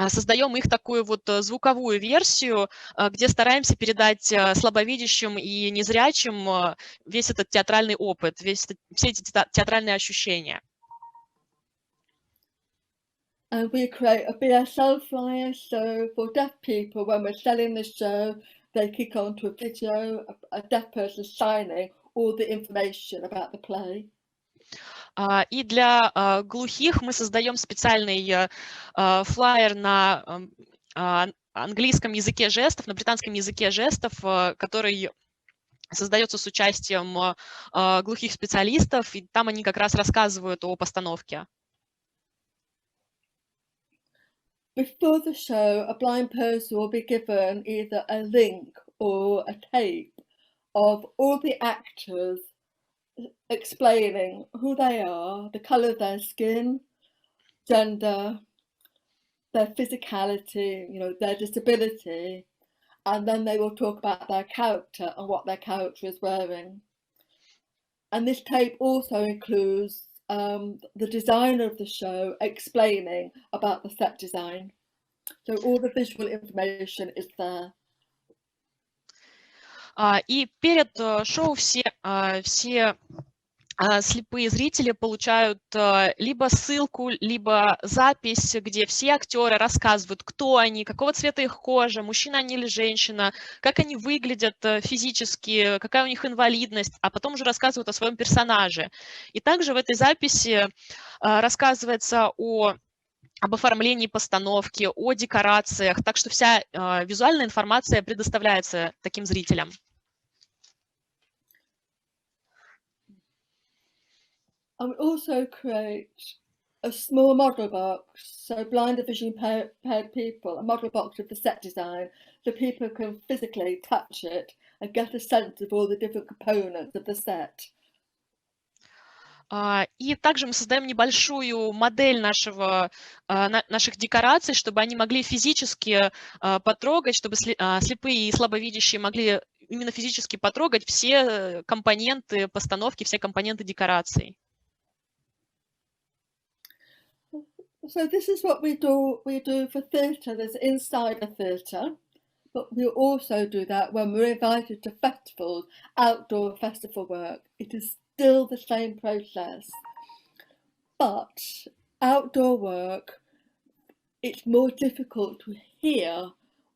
создаем их такую вот звуковую версию, где стараемся передать слабовидящим и незрячим весь этот театральный опыт, все эти театральные ощущения. And we create a BSL flyer, so for deaf people, when we're selling the show, they click onto a video, a deaf person signing all the information about the play. И для глухих мы создаем специальный флаер на английском языке жестов, на британском языке жестов, который создается с участием глухих специалистов, и там они как раз рассказывают о постановке. Before the show, a blind person will be given either a link or a tape of all the actors explaining who they are, the colour of their skin, gender, their physicality, you know, their disability, and then they will talk about their character and what their character is wearing. And this tape also includes the designer of the show explaining about the set design. So all the visual information is there. И перед шоу все слепые зрители получают либо ссылку, либо запись, где все актеры рассказывают, кто они, какого цвета их кожа, мужчина они или женщина, как они выглядят физически, какая у них инвалидность, а потом уже рассказывают о своем персонаже. И также в этой записи рассказывается об оформлении постановки, о декорациях, так что вся визуальная информация предоставляется таким зрителям. And we also create a small model box, so blind or visually impaired people, a model box of the set design, so people can physically touch it and get a sense of all the different components of the set. И также мы создаем небольшую модель наших декораций, чтобы они могли физически потрогать, чтобы слепые и слабовидящие могли именно физически потрогать все компоненты постановки, все компоненты декораций. So this is what we do for theatre. There's inside a theatre, but we also do that when we're invited to festivals, outdoor festival work. It is still the same process, but outdoor work, it's more difficult to hear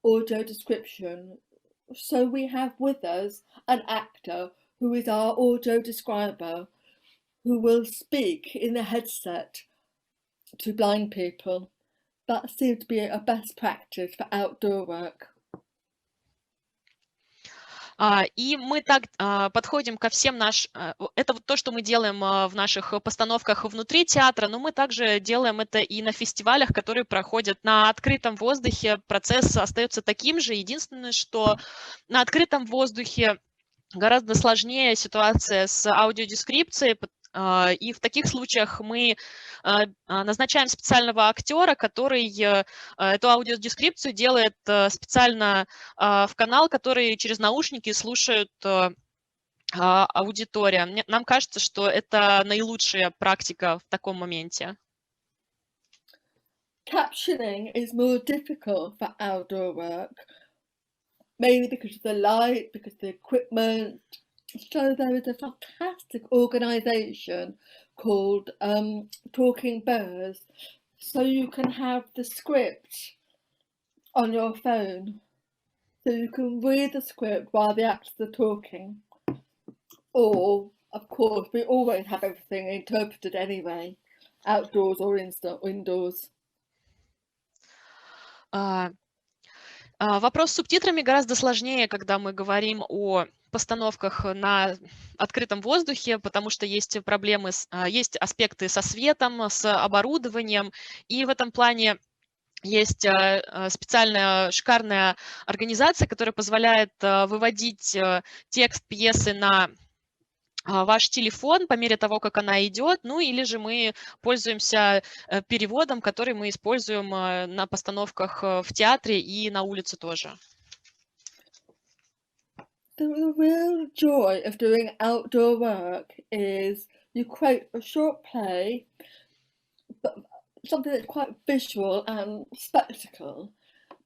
audio description. So we have with us an actor who is our audio describer, who will speak in the headset to blind people. That seems to be a best practice for outdoor work. И мы так подходим ко всем это вот то, что мы делаем в наших постановках внутри театра, но мы также делаем это и на фестивалях, которые проходят на открытом воздухе. Процесс остается таким же. Единственное, что на открытом воздухе гораздо сложнее ситуация с аудиодескрипцией, и в таких случаях мы назначаем специального актера, который эту аудиодескрипцию делает специально в канал, который через наушники слушают аудитория. Нам кажется, что это наилучшая практика в таком моменте. Captioning is more difficult for outdoor work, mainly because of the light, because of the equipment. So there is a fantastic organisation called Talking Birds. So you can have the script on your phone. So you can read the script while the actors are talking. Or, of course, we always have everything interpreted anyway, outdoors or indoors. Вопрос с субтитрами гораздо сложнее, когда мы говорим о постановках на открытом воздухе, потому что есть проблемы, есть аспекты со светом, с оборудованием, и в этом плане есть специальная шикарная организация, которая позволяет выводить текст пьесы на ваш телефон по мере того, как она идет, ну или же мы пользуемся переводом, который мы используем на постановках в театре и на улице тоже. The real joy of doing outdoor work is you create a short play, but something that's quite visual and spectacle.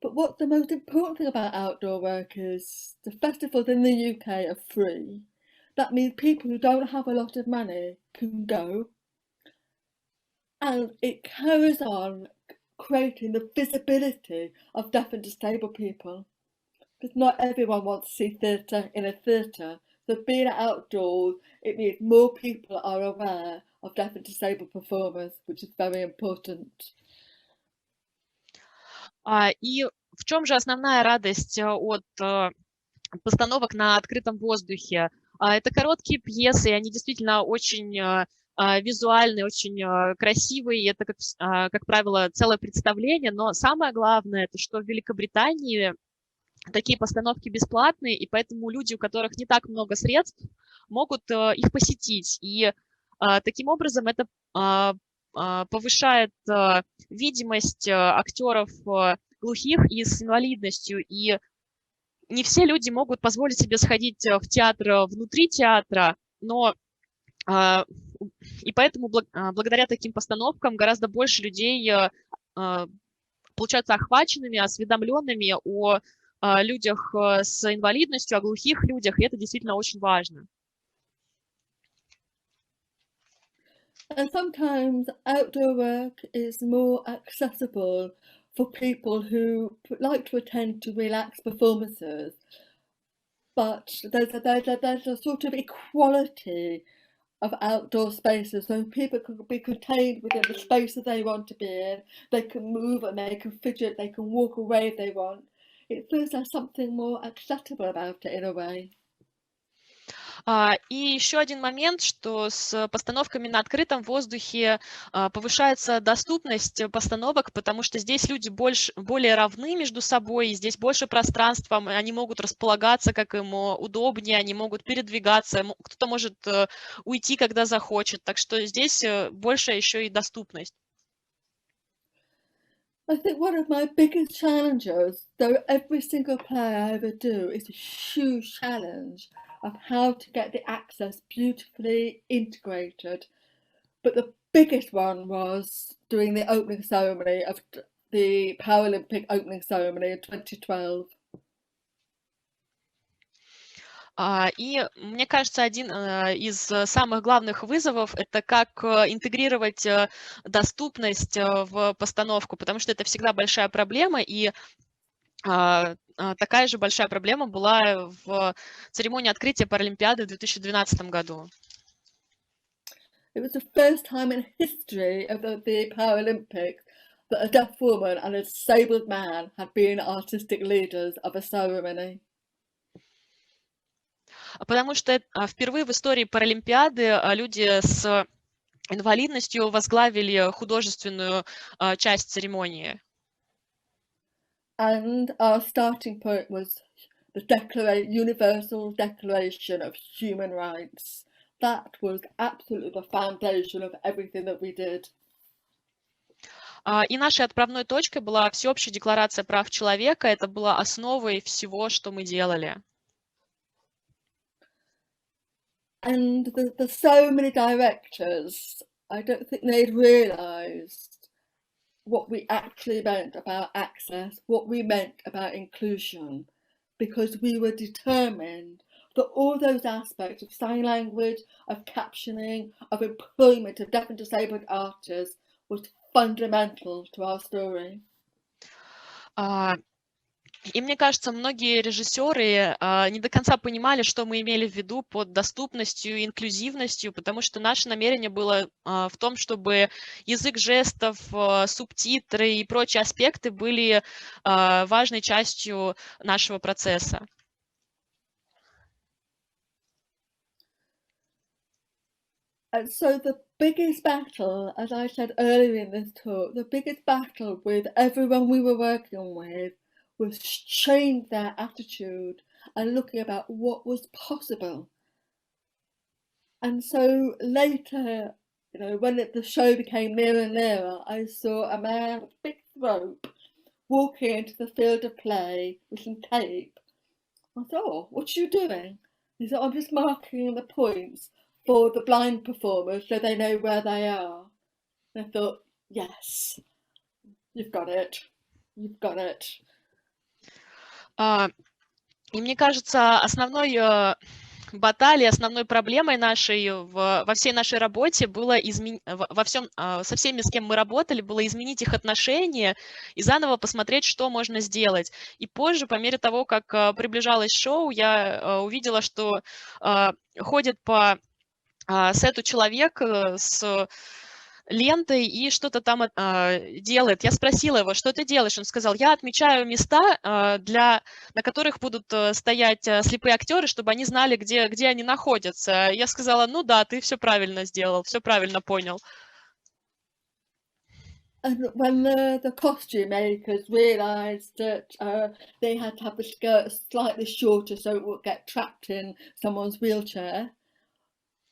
But what the most important thing about outdoor work is the festivals in the UK are free. That means people who don't have a lot of money can go. And it carries on creating the visibility of deaf and disabled people. Because not everyone wants to see theatre in a theatre. So being outdoors, it means more people are aware of deaf and disabled performers, which is very important. И в чем же основная радость от постановок на открытом воздухе? Это короткие пьесы, и они действительно очень визуальные, очень красивые, и это, как правило, целое представление, но самое главное, это что в Великобритании такие постановки бесплатные, и поэтому люди, у которых не так много средств, могут их посетить. И таким образом это повышает видимость актеров глухих и с инвалидностью. И не все люди могут позволить себе сходить в театр внутри театра, но и поэтому благодаря таким постановкам гораздо больше людей получаются охваченными, осведомленными о людях с инвалидностью, о глухих людях, и это действительно очень важно. And sometimes outdoor work is more accessible for people who like to attend to relaxed performances, but there's a sort of equality of outdoor spaces, so people can be contained within the space that they want to be in. They can move and they can fidget, they can walk away if they want. It feels there's something more accessible about it in a way. И еще один момент, что с постановками на открытом воздухе повышается доступность постановок, потому что здесь люди более равны между собой, и здесь больше пространства, они могут располагаться, как им удобнее, они могут передвигаться, кто-то может уйти, когда захочет, так что здесь больше еще и доступность. I think one of my biggest challenges, though every single play I ever do is a huge challenge of how to get the access beautifully integrated. But the biggest one was doing the opening ceremony of the Paralympic opening ceremony in 2012. И мне кажется, один из самых главных вызовов – это как интегрировать доступность в постановку, потому что это всегда большая проблема, и такая же большая проблема была в церемонии открытия Паралимпиады в 2012 году. It was the first time in history of the Paralympics that a deaf woman and a disabled man had been artistic leaders of a ceremony. Потому что впервые в истории Паралимпиады люди с инвалидностью возглавили художественную часть церемонии. And our starting point was the Universal Declaration of Human Rights. That was absolutely the foundation of everything that we did. И нашей отправной точкой была Всеобщая декларация прав человека. Это была основой всего, что мы делали. And the so many directors, I don't think they'd realised what we actually meant about access, what we meant about inclusion, because we were determined that all those aspects of sign language, of captioning, of employment of deaf and disabled artists was fundamental to our story. И мне кажется, многие режиссеры не до конца понимали, что мы имели в виду под доступностью и инклюзивностью, потому что наше намерение было в том, чтобы язык жестов, субтитры и прочие аспекты были важной частью нашего процесса. And so the biggest battle, as I said earlier in this talk, the biggest battle with everyone we were working with was changing their attitude and looking about what was possible. And so later, when the show became nearer and nearer, I saw a man with a big rope walking into the field of play with some tape. I thought, oh, what are you doing? He said, I'm just marking the points for the blind performers so they know where they are. And I thought, yes, you've got it. You've got it. И мне кажется, основной баталией, основной проблемой нашей во всей нашей работе было со всеми, с кем мы работали, было изменить их отношения и заново посмотреть, что можно сделать. И позже, по мере того, как приближалось шоу, я увидела, что ходит по сету человек с лентой и что-то там делает. Я спросила его, что ты делаешь? Он сказал, я отмечаю места, на которых будут стоять слепые актеры, чтобы они знали, где они находятся. Я сказала, ну да, ты все правильно сделал, все правильно понял. And when the costume makers realised that they had to have the skirt slightly shorter so it would get trapped in someone's wheelchair,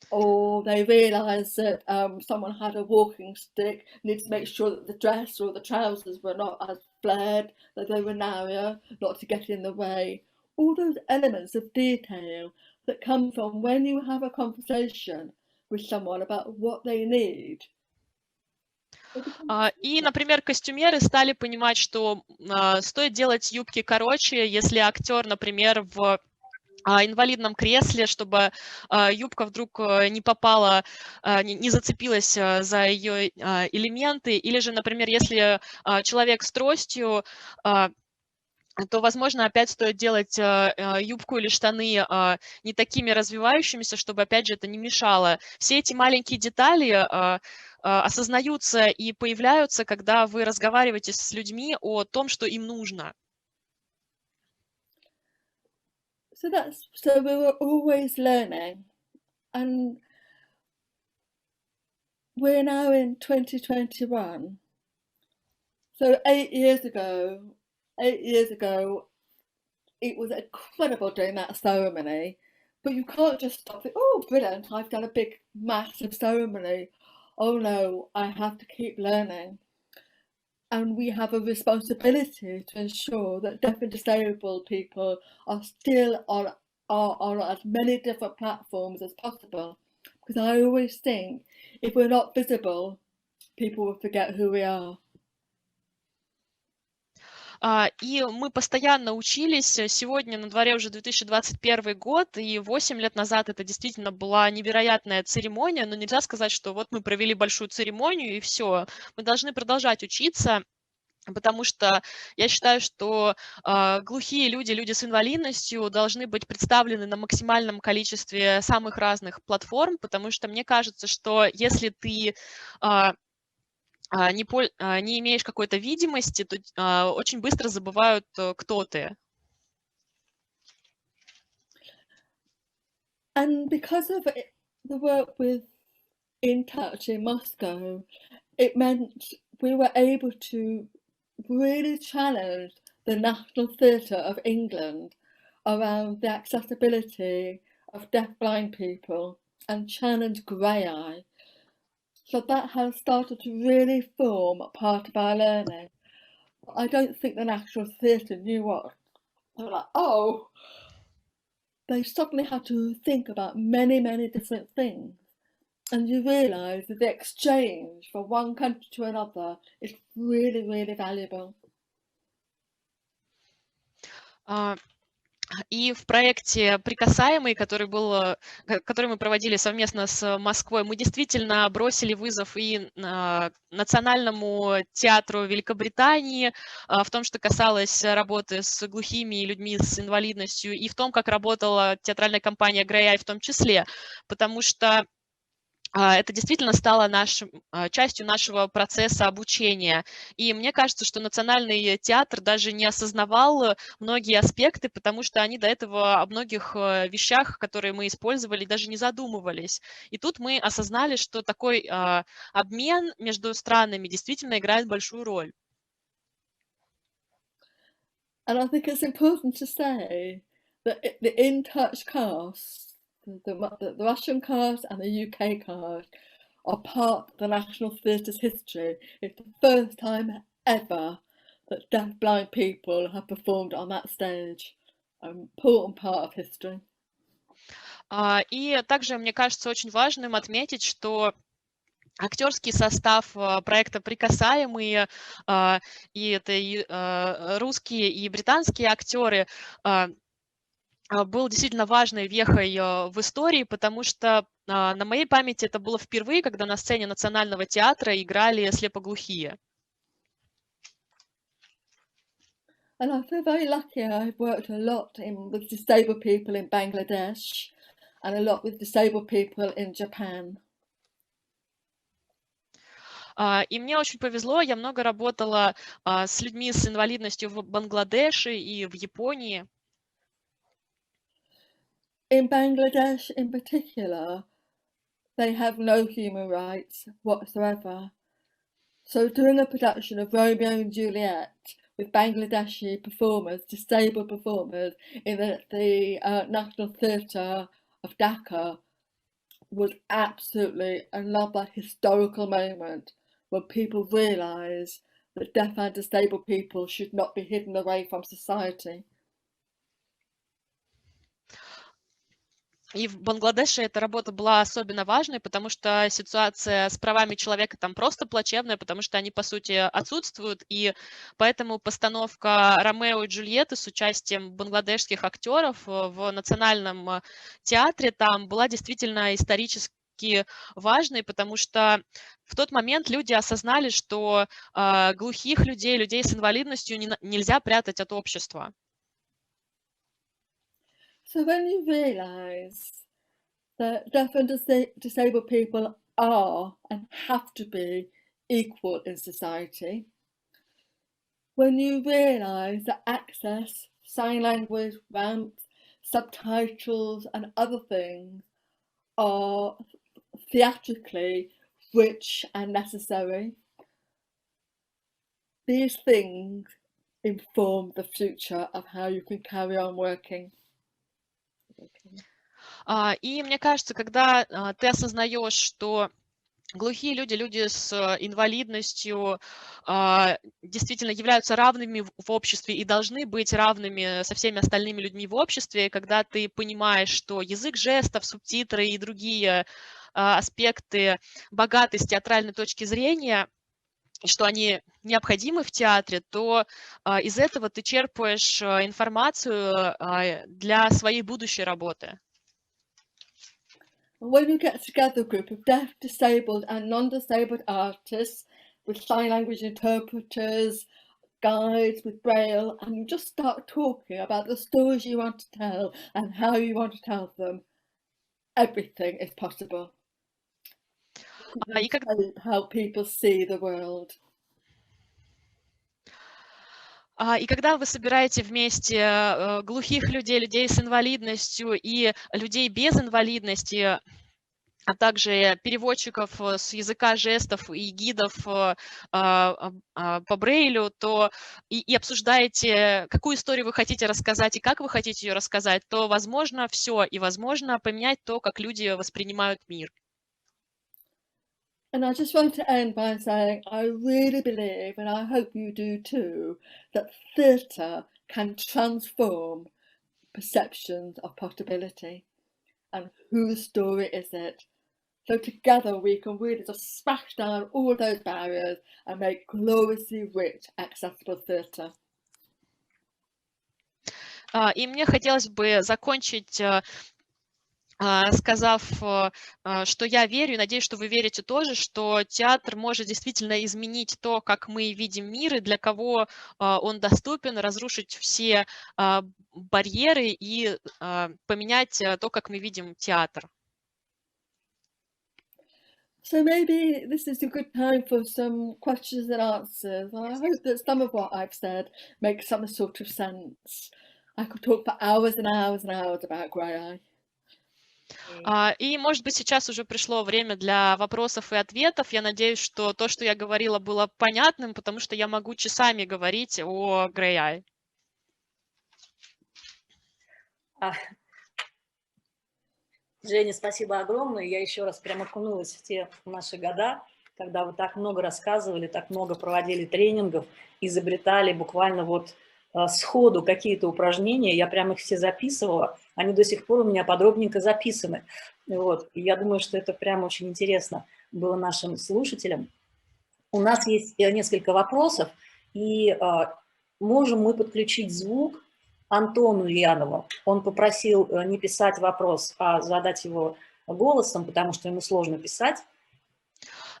or they realised that someone had a walking stick, needed to make sure that the dress or the trousers were not as flared, that they were narrower, not to get in the way. All those elements of detail that come from when you have a conversation with someone about what they need. И, например, костюмеры стали понимать, что стоит делать юбки короче, если актер, например, в инвалидном кресле, чтобы юбка вдруг не попала, не зацепилась за ее элементы, или же, например, если человек с тростью, то, возможно, опять стоит делать юбку или штаны не такими развивающимися, чтобы, опять же, это не мешало. Все эти маленькие детали осознаются и появляются, когда вы разговариваете с людьми о том, что им нужно. So we were always learning, and we're now in 2021. So 8 years ago, it was incredible doing that ceremony, but you can't just stop it. Oh, brilliant, I've done a big, massive ceremony. Oh no, I have to keep learning. And we have a responsibility to ensure that deaf and disabled people are still on as many different platforms as possible. Because I always think if we're not visible, people will forget who we are. И мы постоянно учились. Сегодня на дворе уже 2021 год, и 8 лет назад это действительно была невероятная церемония, но нельзя сказать, что вот мы провели большую церемонию и все. Мы должны продолжать учиться, потому что я считаю, что глухие люди, люди с инвалидностью должны быть представлены на максимальном количестве самых разных платформ, потому что мне кажется, что если ты не имеешь какой-то видимости, то очень быстро забывают, кто ты. And because of the work with In Touch in Moscow, it meant we were able to really challenge the National Theatre of England around the accessibility of deaf-blind people and challenge Graeae. So that has started to really form part of our learning. I don't think the National Theatre knew what. They were like, oh, they suddenly had to think about many, many different things. And you realise that the exchange from one country to another is really, really valuable. И в проекте «Прикасаемый», который мы проводили совместно с Москвой, мы действительно бросили вызов и Национальному театру Великобритании в том, что касалось работы с глухими и людьми с инвалидностью, и в том, как работала театральная компания Graeae в том числе, потому что это действительно стало частью нашего процесса обучения. И мне кажется, что Национальный театр даже не осознавал многие аспекты, потому что они до этого о многих вещах, которые мы использовали, даже не задумывались. И тут мы осознали, что такой обмен между странами действительно играет большую роль. And I think it's important to say that the In Touch cast, the Russian cast and the UK cast, are part of the National Theatre's history. It's the first time ever that deaf-blind people have performed on that stage. An important part of history. И также, мне кажется, очень важным отметить, что актерский состав проекта «Прикасаемые», и это и русские, и британские актеры, был действительно важной вехой в истории, потому что на моей памяти это было впервые, когда на сцене Национального театра играли слепоглухие. And I feel very lucky. I've worked a lot with disabled people in Bangladesh and a lot with disabled people in Japan. И мне очень повезло, я много работала с людьми с инвалидностью в Бангладеше и в Японии. In Bangladesh in particular, they have no human rights whatsoever. So doing a production of Romeo and Juliet with Bangladeshi performers, disabled performers, in the National Theatre of Dhaka was absolutely another historical moment when people realise that deaf and disabled people should not be hidden away from society. И в Бангладеше эта работа была особенно важной, потому что ситуация с правами человека там просто плачевная, потому что они, по сути, отсутствуют, и поэтому постановка «Ромео и Джульетты» с участием бангладешских актеров в Национальном театре там была действительно исторически важной, потому что в тот момент люди осознали, что глухих людей, людей с инвалидностью нельзя прятать от общества. So when you realise that deaf and disabled people are and have to be equal in society, when you realise that access, sign language, ramps, subtitles and other things are theatrically rich and necessary, these things inform the future of how you can carry on working. И мне кажется, когда ты осознаешь, что глухие люди, люди с инвалидностью действительно являются равными в обществе и должны быть равными со всеми остальными людьми в обществе, когда ты понимаешь, что язык жестов, субтитры и другие аспекты богаты с театральной точки зрения, и что они необходимы в театре, то из этого ты черпаешь информацию для своей будущей работы. When you get together a group of deaf, disabled and non-disabled artists with sign language interpreters, guides with Braille, and you just start talking about the stories you want to tell and how you want to tell them, everything is possible. How people see the world. И когда вы собираете вместе глухих людей, людей с инвалидностью и людей без инвалидности, а также переводчиков с языка жестов и гидов по Брейлю, то и обсуждаете, какую историю вы хотите рассказать и как вы хотите ее рассказать, то возможно все, и возможно поменять то, как люди воспринимают мир. And I just want to end by saying I really believe, and I hope you do too, that theatre can transform perceptions of possibility and whose story is it. So together we can really just smash down all those barriers and make gloriously rich, accessible theatre. И мне хотелось бы закончить, сказав, что я верю, и надеюсь, что вы верите тоже, что театр может действительно изменить то, как мы видим мир, и для кого он доступен, разрушить все барьеры и поменять то, как мы видим театр. So maybe this is a good time for some questions and answers. I hope that some of what I've said makes some sort of sense. I could talk for hours and hours and hours about Graeae. И, может быть, сейчас уже пришло время для вопросов и ответов. Я надеюсь, что то, что я говорила, было понятным, потому что я могу часами говорить о Graeae. Женя, спасибо огромное. Я еще раз прям окунулась в те наши года, когда вы так много рассказывали, так много проводили тренингов, изобретали буквально вот сходу какие-то упражнения. Я прям их все записывала. Они до сих пор у меня подробненько записаны. Вот. И я думаю, что это прям очень интересно было нашим слушателям. У нас есть несколько вопросов, и можем мы подключить звук Антону Ульянову. Он попросил не писать вопрос, а задать его голосом, потому что ему сложно писать.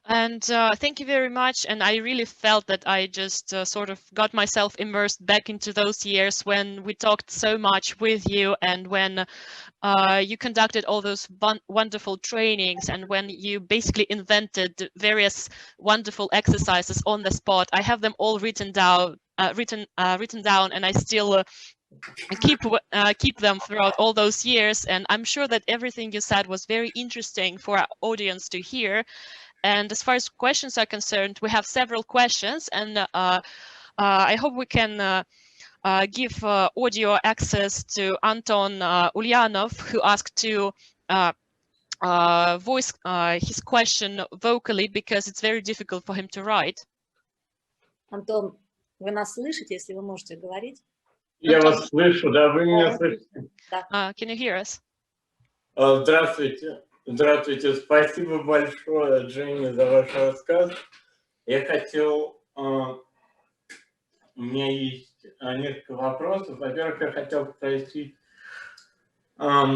And thank you very much. And I really felt that I just sort of got myself immersed back into those years when we talked so much with you, and when you conducted all those wonderful trainings, and when you basically invented various wonderful exercises on the spot. I have them all written down, and I still keep them throughout all those years. And I'm sure that everything you said was very interesting for our audience to hear. And as far as questions are concerned, we have several questions, and I hope we can give audio access to Anton Ulyanov, who asked to voice his question vocally because it's very difficult for him to write. Антон, вы нас слышите, если вы можете говорить? Я вас слышу, да, вы меня слышите? Can you hear us? Здравствуйте. Здравствуйте. Спасибо большое, Дженни, за ваш рассказ. Я хотел... У меня есть несколько вопросов. Во-первых, я хотел спросить... Да,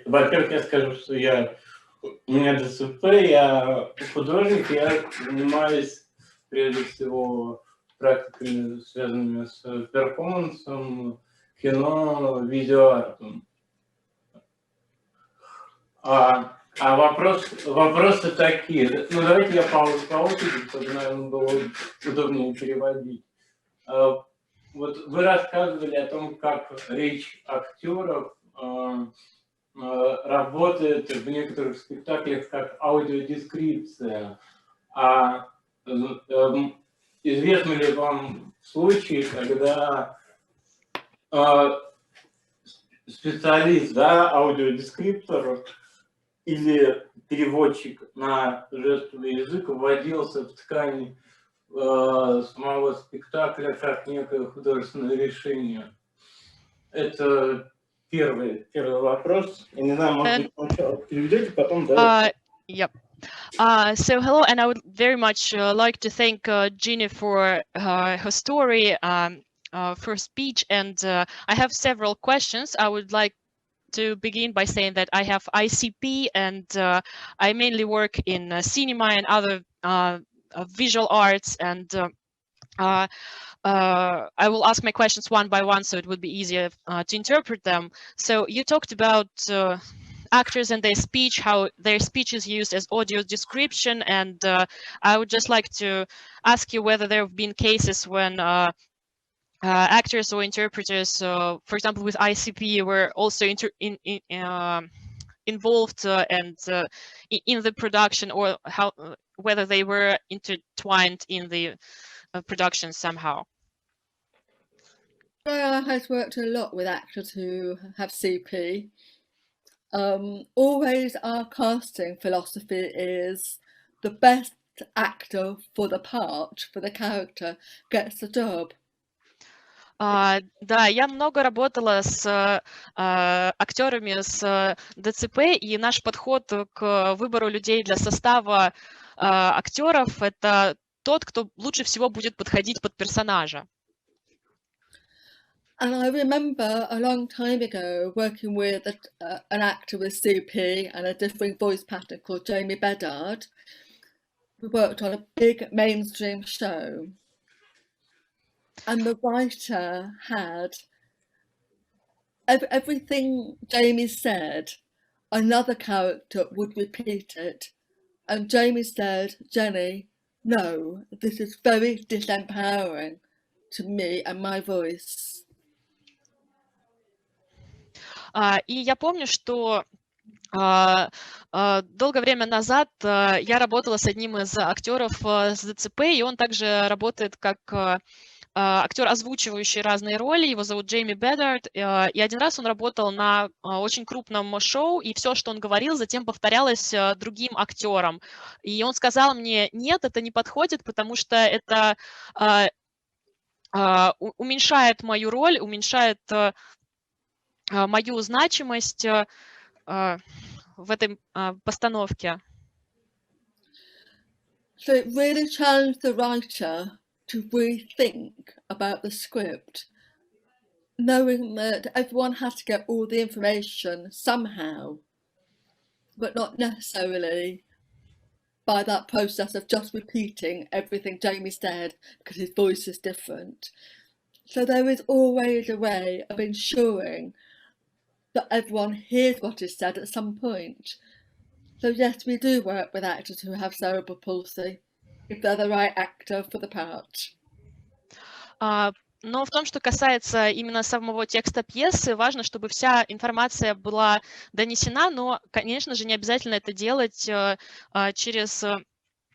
во-первых, я скажу, что у меня ДЦП, я художник, я занимаюсь прежде всего практиками, связанными с перформансом, кино, видеоартом. Вопросы такие. Ну, давайте я по очереди, чтобы, наверное, было удобнее переводить. Вот вы рассказывали о том, как речь актеров работает в некоторых спектаклях как аудиодескрипция. Известны ли вам случаи, когда специалист, да, аудиодескриптор или переводчик на жестовый язык вводился в ткань самого спектакля как некое художественное решение? Это первый вопрос. Я не знаю, может быть, сначала переведете, потом, да? Yep. So hello, and I would very much like to thank Ginny for her story, for speech, and I have several questions. I would like to begin by saying that I have ICP, and I mainly work in cinema and other visual arts, and I will ask my questions one by one, so it would be easier to interpret them. So you talked about actors and their speech, how their speech is used as audio description, and I would just like to ask you whether there have been cases when actors or interpreters, for example, with ICP, were also involved and in the production, or whether they were intertwined in the production somehow. Graeae has worked a lot with actors who have CP. Always our casting philosophy is the best actor for the part, for the character, gets the job. Да, я много работала с актерами с ДЦП, и наш подход к выбору людей для состава актеров — это тот, кто лучше всего будет подходить под персонажа. And I remember a long time ago working with an actor with CP and a different voice pattern called Jamie Bedard. We worked on a big mainstream show. And the writer had everything Jamie said, another character would repeat it. And Jamie said, Jenny, no, this is very disempowering to me and my voice. И я помню, что долгое время назад я работала с одним из актеров с ДЦП, и он также работает как актер, озвучивающий разные роли. Его зовут Джейми Беддард, и один раз он работал на очень крупном шоу, и все, что он говорил, затем повторялось другим актером. И он сказал мне: нет, это не подходит, потому что это уменьшает мою роль, уменьшает мою значимость в этой постановке. So it really challenged the writer to rethink about the script, knowing that everyone has to get all the information somehow, but not necessarily by that process of just repeating everything Jamie said because his voice is different. So there is always a way of ensuring that everyone hears what is said at some point. So yes, we do work with actors who have cerebral palsy, if they're the right actor for the part. Но в том, что касается именно самого текста пьесы, важно, чтобы вся информация была донесена, но, конечно же, не обязательно это делать через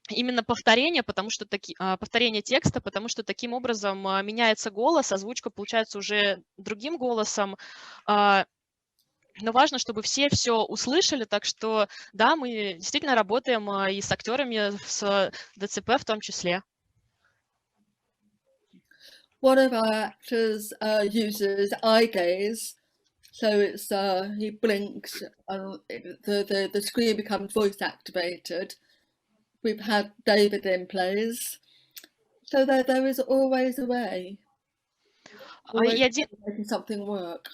именно повторение, повторение текста, потому что таким образом меняется голос, озвучка получается уже другим голосом. Но важно, чтобы все услышали, так что да, мы действительно работаем и с актерами с ДЦП в том числе. One of our actors uses eye gaze, So it's he blinks and the screen becomes voice activated. We've had David in plays. So there is always a way. Always making something work.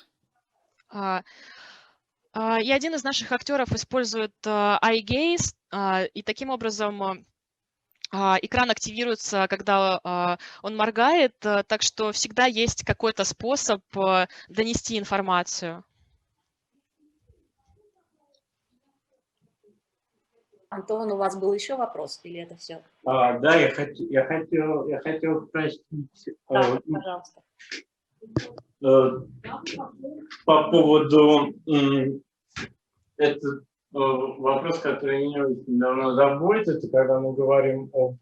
И один из наших актеров использует eye gaze, и таким образом экран активируется, когда он моргает, так что всегда есть какой-то способ донести информацию. Антон, у вас был еще вопрос или это все? Да, я хотел спросить. Да, пожалуйста. По поводу этот вопрос, который меня очень давно заботит, это когда мы говорим об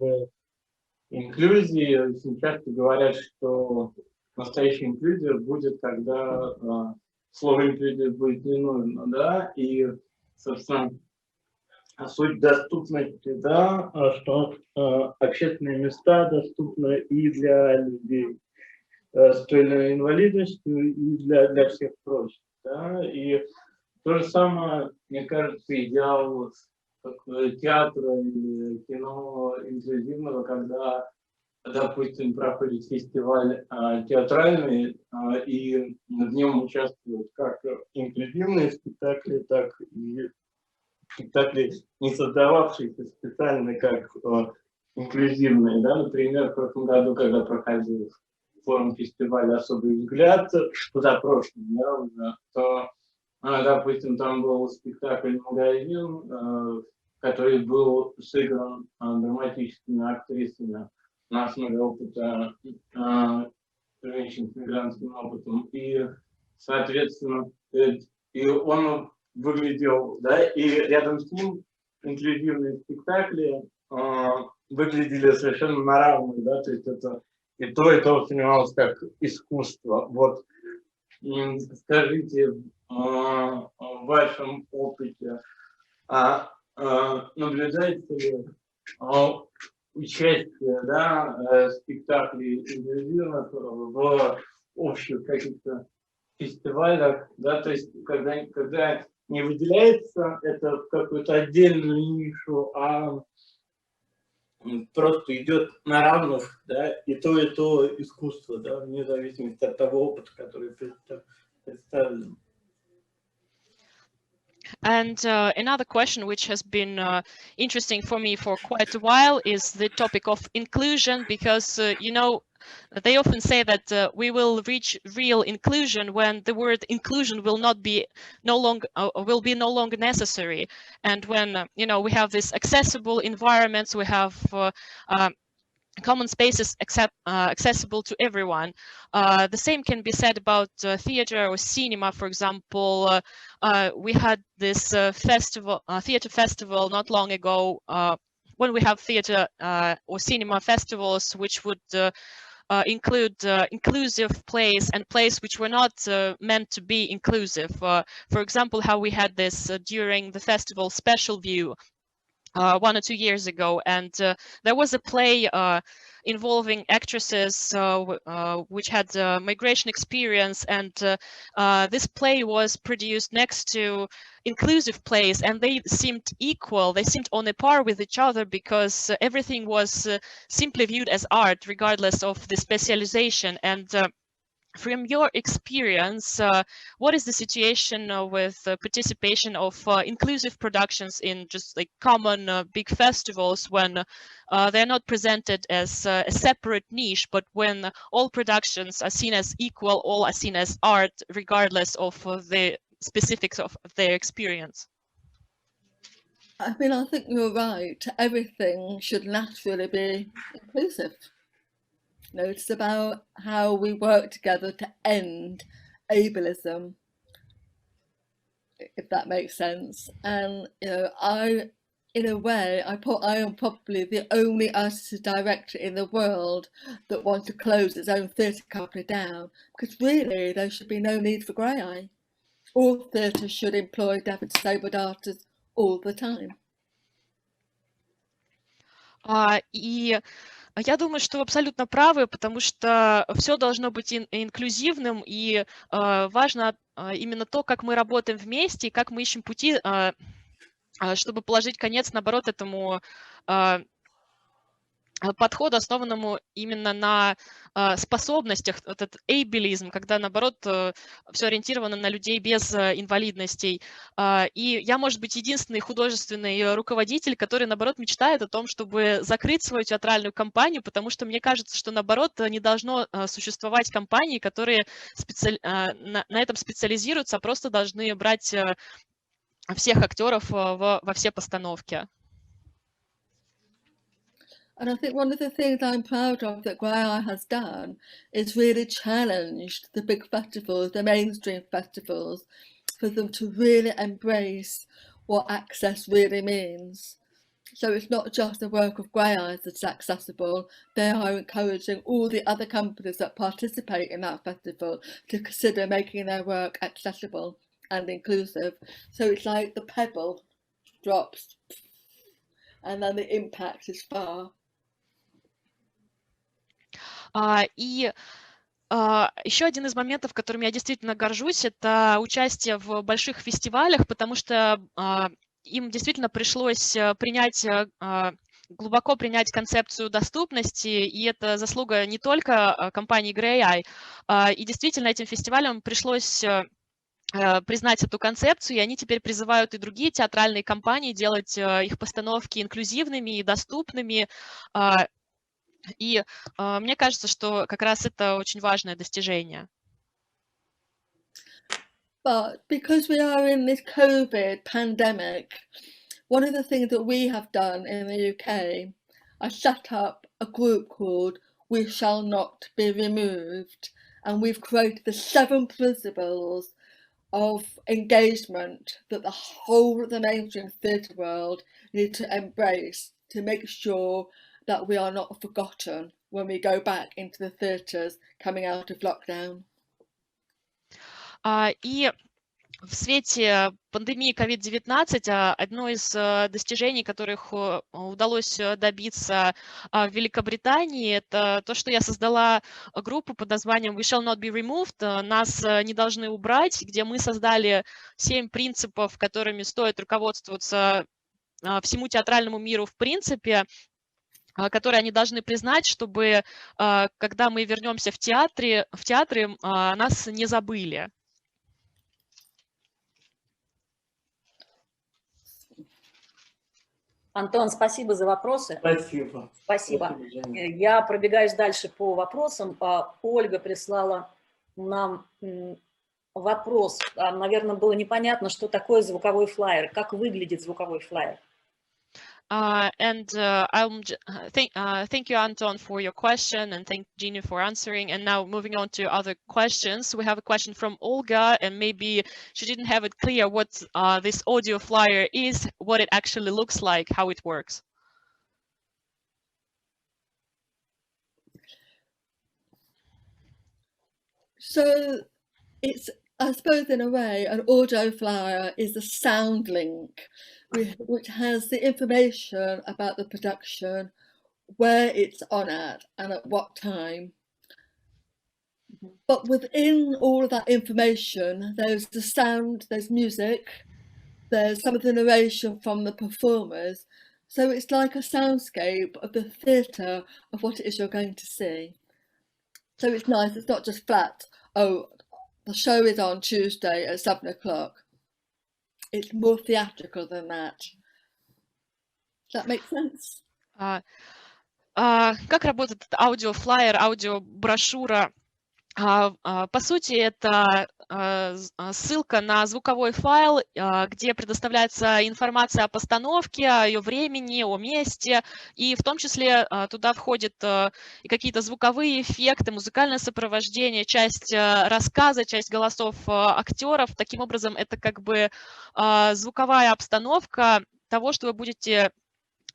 инклюзии, очень часто говорят, что настоящая инклюзия будет, когда слово инклюзия будет не нужно, да, и, собственно, суть доступности, да, что общественные места доступны и для людей с той или иной инвалидностью, и для всех прочих, да, и то же самое, мне кажется, идеал театра или кино инклюзивного, когда, допустим, проходит фестиваль театральный, и в нем участвуют как инклюзивные спектакли, так и спектакли, не создававшиеся специально как инклюзивные. Да? Например, в прошлом году, когда проходил форум фестиваля «Особый взгляд», позапрошлым, да, уже, то, допустим, там был спектакль «Магазин», который был сыгран драматическими актрисами на основе опыта женщин с мигрантским опытом. И, соответственно, и он выглядел, да, и рядом с ним инклюзивные спектакли выглядели совершенно на равных, да, то есть это и то воспринималось как искусство. Вот скажите, в вашем опыте наблюдаете ли участие, да, спектаклей инклюзивных в общих каких-то фестивалях, да, то есть когда не выделяется это в какую-то отдельную нишу, а просто идет на равных, да, и то искусство, да, вне зависимости от того опыта, который представлен. And another question which has been interesting for me for quite a while is the topic of inclusion, because, you know, they often say that we will reach real inclusion when the word inclusion will be no longer necessary, and when you know, we have these accessible environments, we have common spaces accessible to everyone. The same can be said about theater or cinema. For example, we had this theater festival not long ago. When we have theater or cinema festivals, which would include inclusive plays and plays which were not meant to be inclusive. For example, how we had this during the festival Special View 1 or 2 years ago, and there was a play involving actresses which had migration experience, and this play was produced next to inclusive plays, and they seemed equal, they seemed on a par with each other, because everything was simply viewed as art regardless of the specialization. And from your experience, what is the situation with participation of inclusive productions in just like common big festivals, when they're not presented as a separate niche, but when all productions are seen as equal, all are seen as art, regardless of the specifics of their experience? I mean, I think you're right. Everything should naturally be inclusive. You know, it's about how we work together to end ableism, if that makes sense. And you know, in a way, I am probably the only artistic director in the world that wants to close its own theatre company down, because really there should be no need for Graeae. All theatres should employ deaf and disabled artists all the time. И Я думаю, что вы абсолютно правы, потому что все должно быть инклюзивным, и важно именно то, как мы работаем вместе, и как мы ищем пути, чтобы положить конец, наоборот, этому подходу, основанному именно на способностях, этот эйбилизм, когда, наоборот, все ориентировано на людей без инвалидностей. И я, может быть, единственный художественный руководитель, который, наоборот, мечтает о том, чтобы закрыть свою театральную компанию, потому что мне кажется, что, наоборот, не должно существовать компании, которые на этом специализируются, а просто должны брать всех актеров во все постановки. And I think one of the things I'm proud of that Graeae has done is really challenged the big festivals, the mainstream festivals, for them to really embrace what access really means. So it's not just the work of Graeae that's accessible, they are encouraging all the other companies that participate in that festival to consider making their work accessible and inclusive. So it's like the pebble drops and then the impact is far. И еще один из моментов, которым я действительно горжусь, это участие в больших фестивалях, потому что им действительно пришлось глубоко принять концепцию доступности, и это заслуга не только компании Graeae. И действительно этим фестивалям пришлось признать эту концепцию, и они теперь призывают и другие театральные компании делать их постановки инклюзивными и доступными. И мне кажется, что как раз это очень важное достижение. But because we are in this COVID pandemic, one of the things that we have done in the UK, I set up a group called We Shall Not Be Removed, and we've created the 7 principles of engagement that the whole of the mainstream theatre world need to embrace to make sure that we are not forgotten when we go back into the theatres coming out of lockdown. И в свете пандемии COVID-19 одно из достижений, которых удалось добиться в Великобритании, это то, что я создала группу под названием We Shall Not Be Removed, нас не должны убрать, где мы создали 7 принципов, которыми стоит руководствоваться всему театральному миру в принципе, которые они должны признать, чтобы, когда мы вернемся в театры, нас не забыли. Антон, спасибо за вопросы. Спасибо. Спасибо. Я пробегаюсь дальше по вопросам. Ольга прислала нам вопрос. Наверное, было непонятно, что такое звуковой флаер, как выглядит звуковой флаер. Thank you, Anton, for your question, and thank Jeannie for answering. And now moving on to other questions, we have a question from Olga, and maybe she didn't have it clear what this audio flyer is, what it actually looks like, how it works. So it's, I suppose in a way, an audio flyer is a sound link, which has the information about the production, where it's on at and at what time. But within all of that information, there's the sound, there's music, there's some of the narration from the performers. So it's like a soundscape of the theatre of what it is you're going to see. So it's nice, it's not just flat, oh, the show is on Tuesday at 7 o'clock. It's more theatrical than that. Does that make sense? Как работает аудиофлайер, аудиоброшюра? По сути, это ссылка на звуковой файл, где предоставляется информация о постановке, о ее времени, о месте, и в том числе туда входят и какие-то звуковые эффекты, музыкальное сопровождение, часть рассказа, часть голосов актеров. Таким образом, это как бы звуковая обстановка того, что вы будете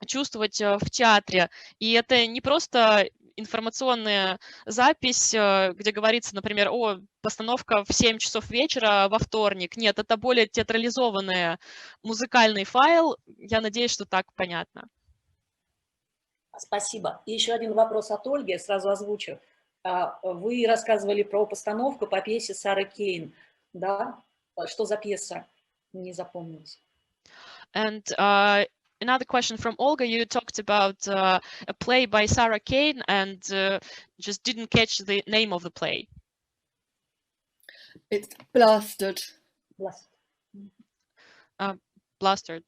чувствовать в театре. И это не просто информационная запись, где говорится, например, о, постановка в 7 часов вечера во вторник. Нет, это более театрализованный музыкальный файл. Я надеюсь, что так понятно. Спасибо. И еще один вопрос от Ольги, я сразу озвучу. Вы рассказывали про постановку по пьесе Сары Кейн, да? Что за пьеса? Не запомнилось. And another question from Olga, you talked about a play by Sarah Kane and just didn't catch the name of the play. It's Blasted. Blasted.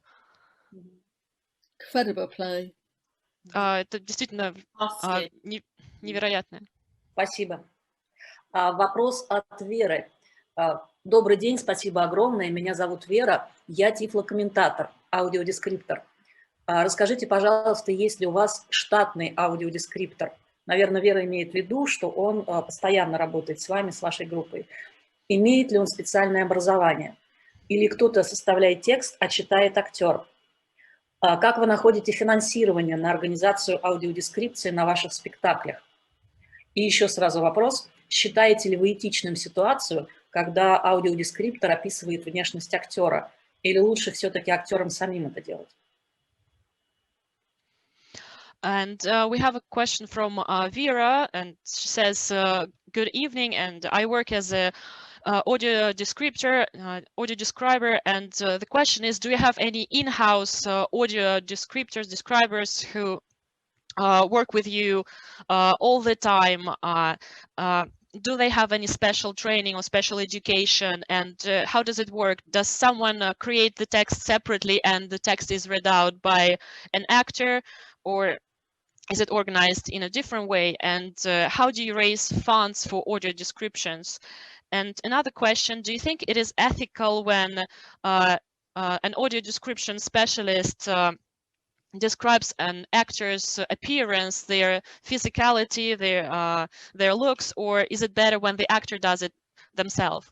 Incredible play. Это действительно невероятное. Спасибо. Вопрос от Веры. Добрый день, спасибо огромное. Меня зовут Вера, я тифлокомментатор, аудиодескриптор. Расскажите, пожалуйста, есть ли у вас штатный аудиодескриптор? Наверное, Вера имеет в виду, что он постоянно работает с вами, с вашей группой. Имеет ли он специальное образование? Или кто-то составляет текст, а читает актер? Как вы находите финансирование на организацию аудиодескрипции на ваших спектаклях? И еще сразу вопрос. Считаете ли вы этичным ситуацию, когда аудиодескриптор описывает внешность актера? Или лучше все-таки актерам самим это делать? And we have a question from Vera, and she says, good evening, and I work as a audio descriptor, audio describer, and the question is, do you have any in-house audio describers who work with you all the time? Do they have any special training or special education, and how does it work? Does someone create the text separately and the text is read out by an actor, or is it organized in a different way? And how do you raise funds for audio descriptions? And another question, do you think it is ethical when an audio description specialist describes an actor's appearance, their physicality, their looks, or is it better when the actor does it themselves?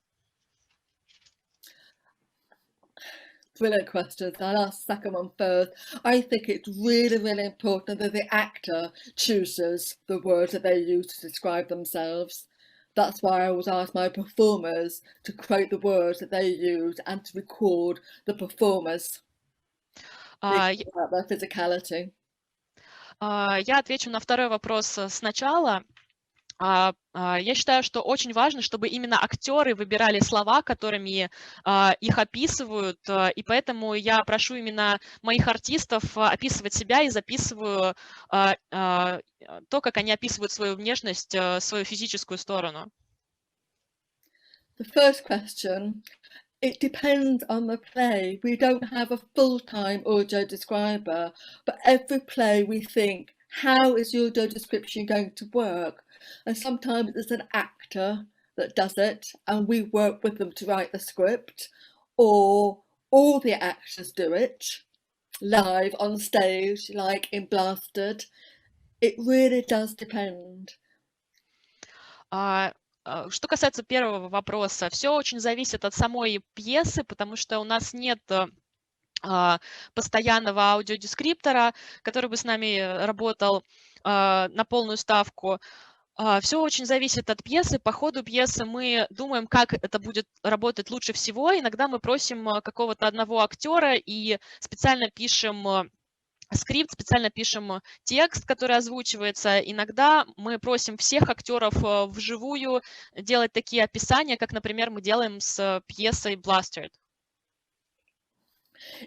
Brilliant questions. I'll ask the second one first. I think it's really, really important that the actor chooses the words that they use to describe themselves. That's why I always ask my performers to quote the words that they use and to record the performers. About their physicality. Я отвечу на второй вопрос сначала. Я считаю, что очень важно, чтобы именно актеры выбирали слова, которыми их описывают, и поэтому я прошу именно моих артистов описывать себя и записываю то, как они описывают свою внешность, свою физическую сторону. The first question, it depends on the play. We don't have a full-time audio describer, but every play we think, how is your audio description going to work? And sometimes it's an actor that does it and we work with them to write the script, or all the actors do it live on stage, like in Blasted. It really does depend. Что касается первого вопроса, все очень зависит от самой пьесы, потому что у нас нет постоянного аудиодескриптора, который бы с нами работал на полную ставку. Все очень зависит от пьесы. По ходу пьесы мы думаем, как это будет работать лучше всего. Иногда мы просим какого-то одного актера и специально пишем скрипт, специально пишем текст, который озвучивается. Иногда мы просим всех актеров вживую делать такие описания, как, например, мы делаем с пьесой Blasted.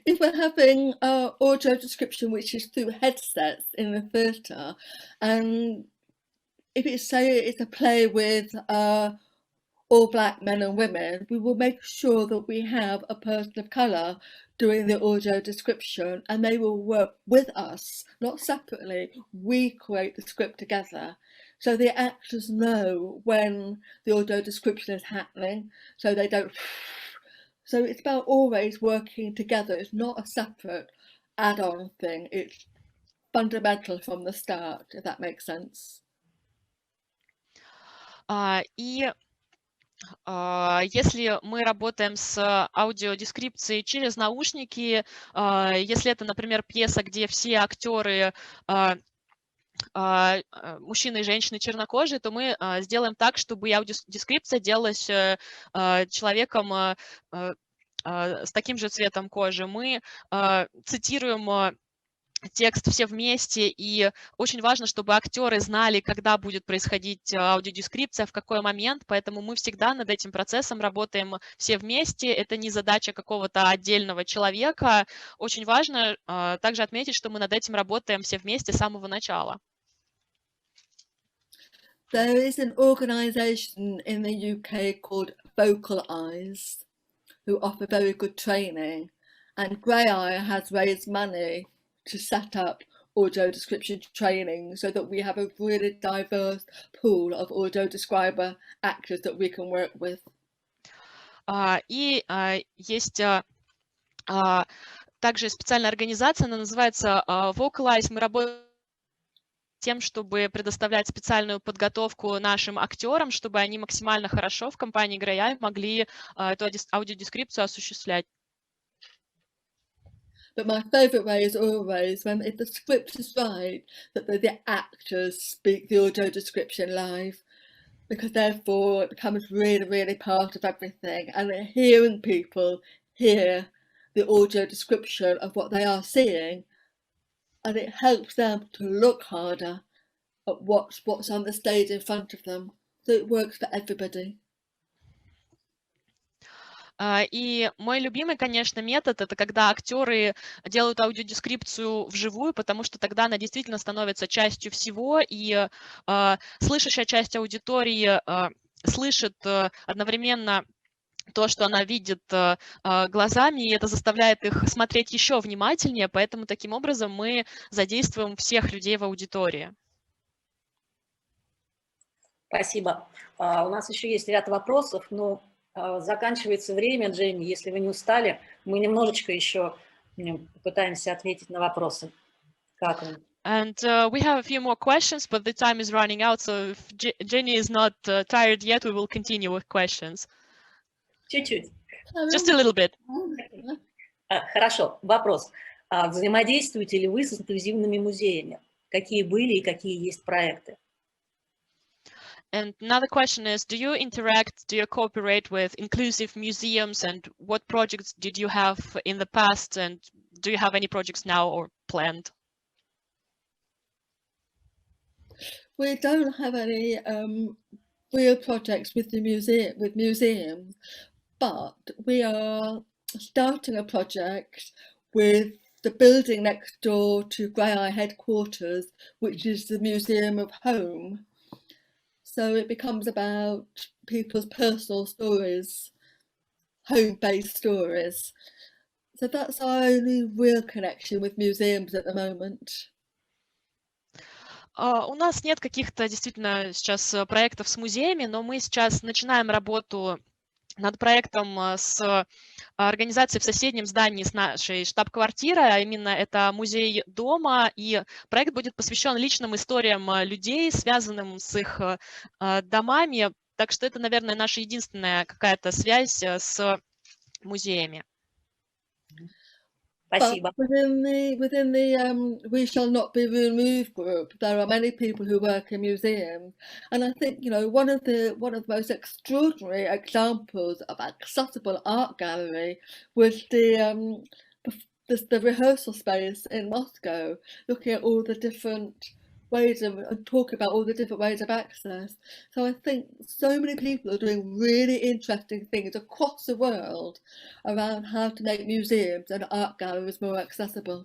If we're having audio description which is through headsets in the theatre, and if it's a play with all black men and women, we will make sure that we have a person of colour doing the audio description, and they will work with us, not separately. We create the script together. So the actors know when the audio description is happening, so they don't... So it's about always working together. It's not a separate add-on thing. It's fundamental from the start, if that makes sense. И если мы работаем с аудиодескрипцией через наушники, если это, например, пьеса, где все актеры мужчины и женщины чернокожие, то мы сделаем так, чтобы аудиодескрипция делалась человеком с таким же цветом кожи. Мы цитируем текст все вместе, и очень важно, чтобы актеры знали, когда будет происходить аудиодескрипция, в какой момент, поэтому мы всегда над этим процессом работаем все вместе, это не задача какого-то отдельного человека. Очень важно также отметить, что мы над этим работаем все вместе с самого начала. There is an organisation in the UK called Vocalize, who offer very good training, and Graeae has raised money to set up audio description training so that we have a really diverse pool of audio describer actors that we can work with. И есть также специальная организация, она называется Vocalize. Мы работаем тем, чтобы предоставлять специальную подготовку нашим актерам, чтобы они максимально хорошо в компании Graeae могли эту аудиодескрипцию осуществлять. But my favourite way is always when, if the script is right, that the actors speak the audio description live, because therefore it becomes really, really part of everything, and hearing people hear the audio description of what they are seeing, and it helps them to look harder at what's on the stage in front of them. So it works for everybody. И мой любимый, конечно, метод — это когда актеры делают аудиодескрипцию вживую, потому что тогда она действительно становится частью всего, и слышащая часть аудитории слышит одновременно то, что она видит глазами, и это заставляет их смотреть еще внимательнее, поэтому таким образом мы задействуем всех людей в аудитории. Спасибо. У нас еще есть ряд вопросов, но заканчивается время, Дженни. Если вы не устали, мы немножечко еще попытаемся ответить на вопросы. Как вам? And we have a few more questions, but the time is running out, so if Jenny is not tired yet, we will continue with questions. Чуть-чуть. Just a little bit. Хорошо. Вопрос. Взаимодействуете ли вы с инклюзивными музеями? Какие были и какие есть проекты? And another question is, do you cooperate with inclusive museums, and what projects did you have in the past, and do you have any projects now or planned? We don't have any real projects with the museums, but we are starting a project with the building next door to Graeae headquarters, which is the Museum of Home. So it becomes about people's personal stories, home-based stories. So that's our only real connection with museums at the moment. У нас нет каких-то действительно сейчас проектов с музеями, но мы сейчас начинаем работу над проектом с организацией в соседнем здании с нашей штаб-квартирой, а именно это музей дома, и проект будет посвящен личным историям людей, связанным с их домами, так что это, наверное, наша единственная какая-то связь с музеями. Спасибо. But within the We Shall Not Be Removed group, there are many people who work in museums, and I think, you know, one of the most extraordinary examples of accessible art gallery was the rehearsal space in Moscow, looking at all the different ways of and talking about all the different ways of access. So I think so many people are doing really interesting things across the world around how to make museums and art galleries more accessible.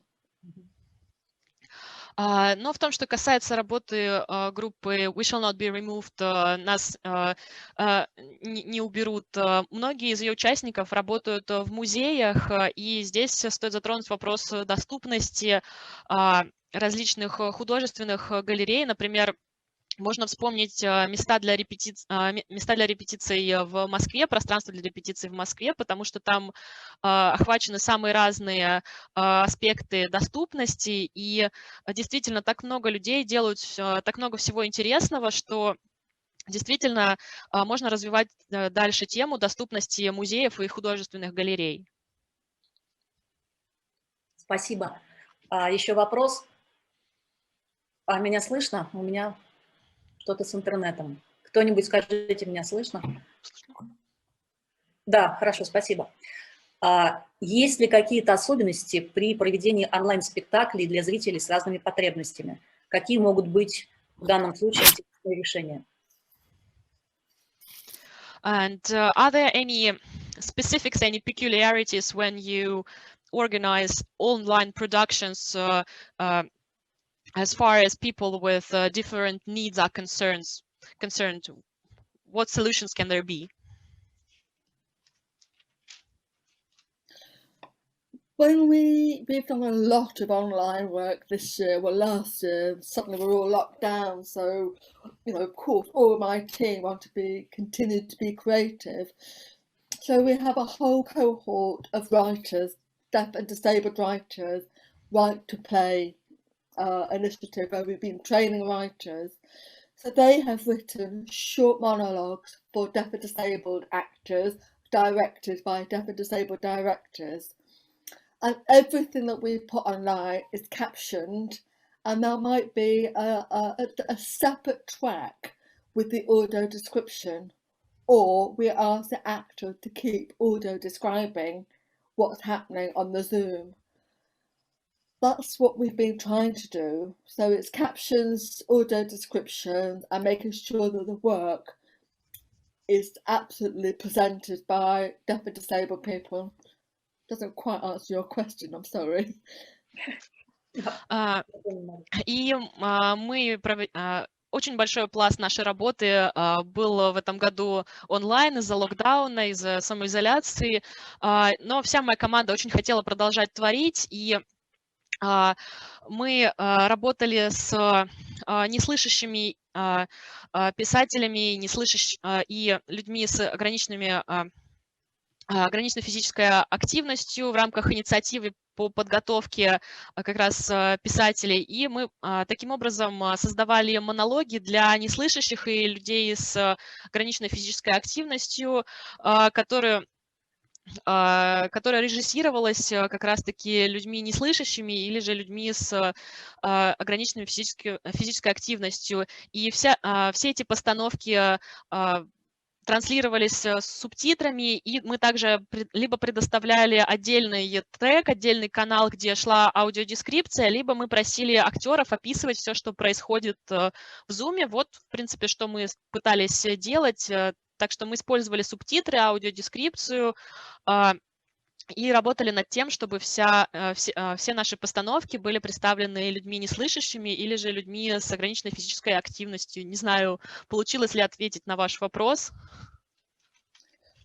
Но в том, что касается работы группы We Shall Not Be Removed, нас не уберут. Многие из ее участников работают в музеях, и здесь стоит затронуть вопрос доступности различных художественных галерей. Например, можно вспомнить места для репетиций в Москве, пространство для репетиций в Москве, потому что там охвачены самые разные аспекты доступности, и действительно так много людей делают так много всего интересного, что действительно можно развивать дальше тему доступности музеев и художественных галерей. Спасибо. Еще вопрос. Меня слышно? У меня что-то с интернетом. Кто-нибудь скажите, меня слышно? Да, хорошо, спасибо. Есть ли какие-то особенности при проведении онлайн-спектаклей для зрителей с разными потребностями? Какие могут быть в данном случае интересные решения? And are there any specifics, any peculiarities when you organize online productions as far as people with different needs are concerned? What solutions can there be? When we've done a lot of online work this year, well, last year, suddenly we're all locked down. So, you know, of course, all of my team want to continue to be creative. So we have a whole cohort of writers, deaf and disabled writers, Right to Play initiative where we've been training writers. So they have written short monologues for deaf and disabled actors, directed by deaf and disabled directors. And everything that we put online is captioned, and there might be a separate track with the audio description, or we ask the actor to keep audio describing what's happening on the Zoom. That's what we've been trying to do. So it's captions, audio descriptions, and making sure that the work is absolutely presented by deaf and disabled people. Doesn't quite answer your question, I'm sorry. И мы очень большой пласт нашей работы был в этом году онлайн из-за локдауна, из-за самоизоляции, но вся моя команда очень хотела продолжать творить, и мы работали с неслышащими писателями, и людьми с ограниченной физической активностью в рамках инициативы по подготовке как раз писателей. И мы таким образом создавали монологи для неслышащих и людей с ограниченной физической активностью, которая режиссировалась как раз-таки людьми неслышащими или же людьми с ограниченной физической активностью. И все эти постановки транслировались с субтитрами, и мы также либо предоставляли отдельный трек, отдельный канал, где шла аудиодескрипция, либо мы просили актеров описывать все, что происходит в Zoom. Вот, в принципе, что мы пытались делать. Так что мы использовали субтитры, аудиодескрипцию и работали над тем, чтобы все наши постановки были представлены людьми неслышащими или же людьми с ограниченной физической активностью. Не знаю, получилось ли ответить на ваш вопрос.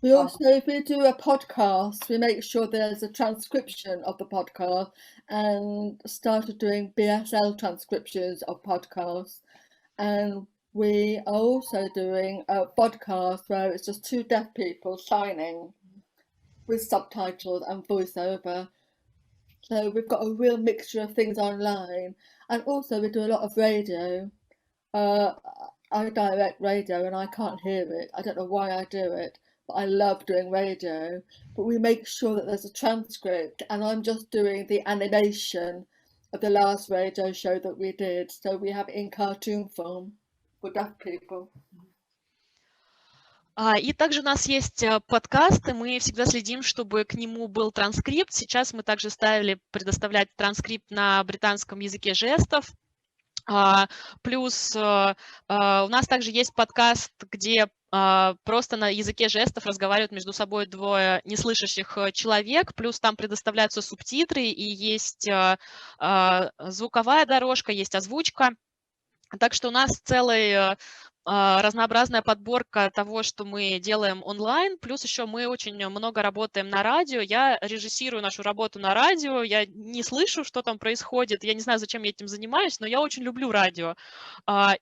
We also, if we do a podcast, we make sure there's a transcription of the podcast, and started doing BSL transcriptions of podcasts. And we are also doing a podcast where it's just two deaf people signing with subtitles and voiceover. So we've got a real mixture of things online. And also we do a lot of radio. I direct radio and I can't hear it. I don't know why I do it, but I love doing radio. But we make sure that there's a transcript, and I'm just doing the animation of the last radio show that we did. So we have it in cartoon form for deaf people. И также у нас есть подкаст, и мы всегда следим, чтобы к нему был транскрипт. Сейчас мы также стали предоставлять транскрипт на британском языке жестов. Плюс у нас также есть подкаст, где просто на языке жестов разговаривают между собой двое неслышащих человек, плюс там предоставляются субтитры, и есть звуковая дорожка, есть озвучка. Так что у нас целая разнообразная подборка того, что мы делаем онлайн, плюс еще мы очень много работаем на радио. Я режиссирую нашу работу на радио, я не слышу, что там происходит, я не знаю, зачем я этим занимаюсь, но я очень люблю радио.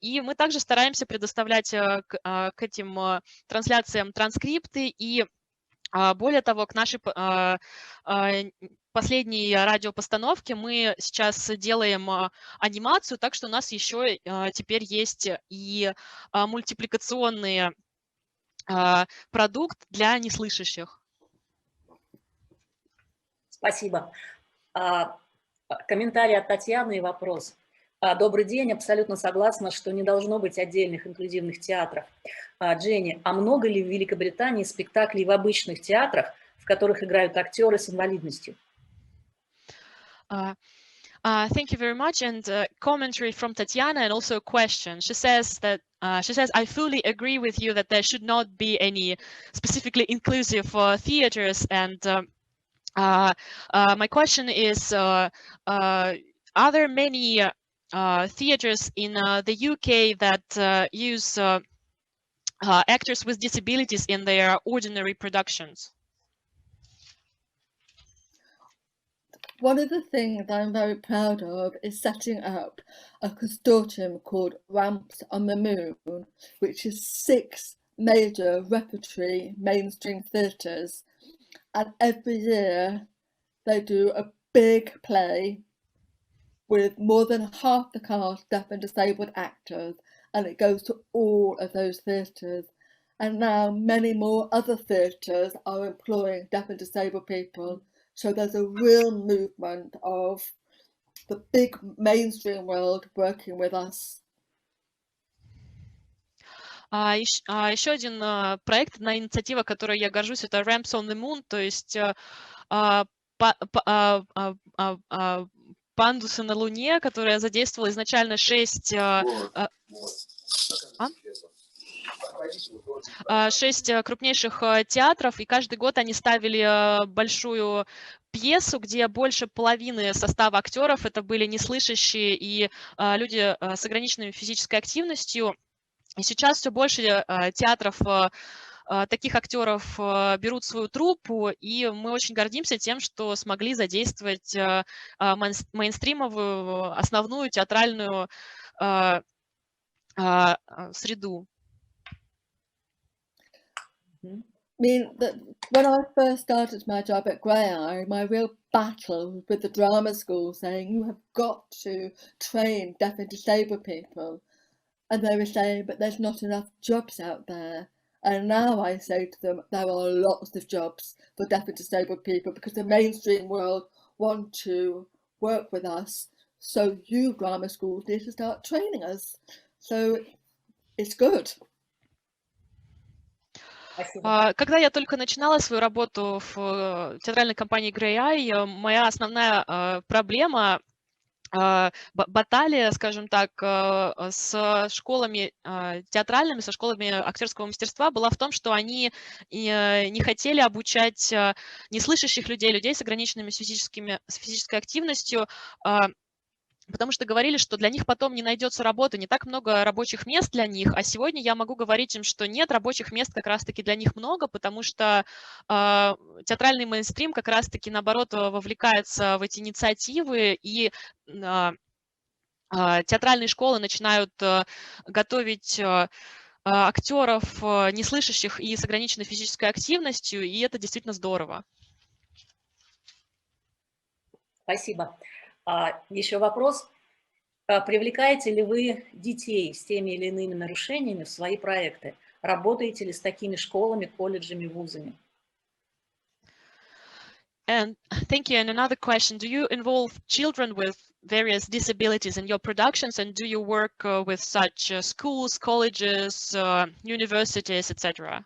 И мы также стараемся предоставлять к этим трансляциям транскрипты, и более того, к нашей последней радиопостановке мы сейчас делаем анимацию, так что у нас еще теперь есть и мультипликационный продукт для неслышащих. Спасибо. Комментарий от Татьяны и вопрос. Добрый день, абсолютно согласна, что не должно быть отдельных инклюзивных театров. Дженни, а много ли в Великобритании спектаклей в обычных театрах, в которых играют актеры с инвалидностью. Thank you very much, and commentary from Tatiana, and also a question. She says that I fully agree with you that there should not be any specifically inclusive theaters. And my question is, are there many theaters in the UK that use actors with disabilities in their ordinary productions? One of the things I'm very proud of is setting up a consortium called Ramps on the Moon, which is 6 major repertory mainstream theatres. And every year they do a big play with more than half the cast deaf and disabled actors, and it goes to all of those theatres. And now many more other theatres are employing deaf and disabled people. So there's a real movement of the big mainstream world working with us. Еще один проект, одна инициатива, которой я горжусь, это Ramps on the Moon, то есть пандусы на Луне, которая задействовала изначально 6 крупнейших театров, и каждый год они ставили большую пьесу, где больше половины состава актеров это были неслышащие и люди с ограниченной физической активностью. И сейчас все больше театров таких актеров берут свою труппу, и мы очень гордимся тем, что смогли задействовать мейнстримовую, основную театральную среду. I mean, when I first started my job at Graeae, my real battle was with the drama school saying, you have got to train deaf and disabled people. And they were saying, but there's not enough jobs out there. And now I say to them, there are lots of jobs for deaf and disabled people because the mainstream world want to work with us. So you drama schools need to start training us. So it's good. Когда я только начинала свою работу в театральной компании Graeae, моя основная проблема, баталия, скажем так, с школами театральными, со школами актерского мастерства была в том, что они не хотели обучать неслышащих людей, людей с ограниченными физической активностью, потому что говорили, что для них потом не найдется работы, не так много рабочих мест для них, а сегодня я могу говорить им, что нет, рабочих мест как раз-таки для них много, потому что театральный мейнстрим как раз-таки, наоборот, вовлекается в эти инициативы, и театральные школы начинают готовить актеров неслышащих и с ограниченной физической активностью, и это действительно здорово. Спасибо. Еще вопрос. Привлекаете ли вы детей с теми или иными нарушениями в свои проекты? Работаете ли с такими школами, колледжами, вузами? And thank you. And another question, do you involve children with various disabilities in your productions, and do you work with such schools, colleges, universities, etc.?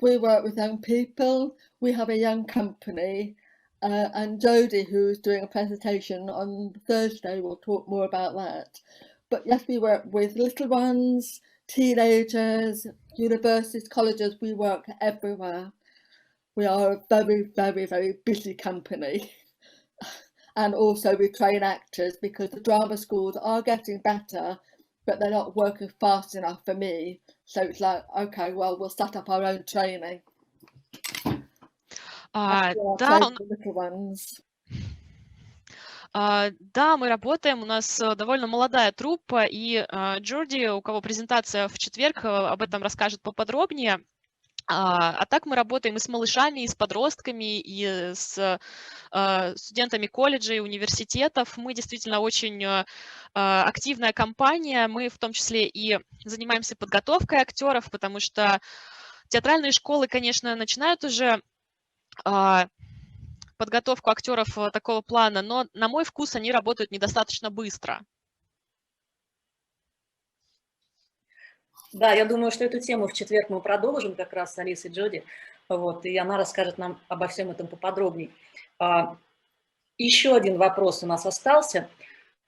We work with young people. We have a young company, and Jodie, who's doing a presentation on Thursday, will talk more about that. But yes, we work with little ones, teenagers, universities, colleges. We work everywhere. We are a very, very, very busy company. And also we train actors because the drama schools are getting better, but they're not working fast enough for me. So it's like, okay, well, we'll set up our own training. Да, мы работаем, у нас довольно молодая труппа, и Джорди, у кого презентация в четверг, об этом расскажет поподробнее. А так мы работаем и с малышами, и с подростками, и с студентами колледжей, университетов. Мы действительно очень активная компания. Мы в том числе и занимаемся подготовкой актеров, потому что театральные школы, конечно, начинают уже подготовку актеров такого плана, но, на мой вкус, они работают недостаточно быстро. Да, я думаю, что эту тему в четверг мы продолжим как раз с Алисой Джоди, вот, и она расскажет нам обо всем этом поподробнее. Еще один вопрос у нас остался.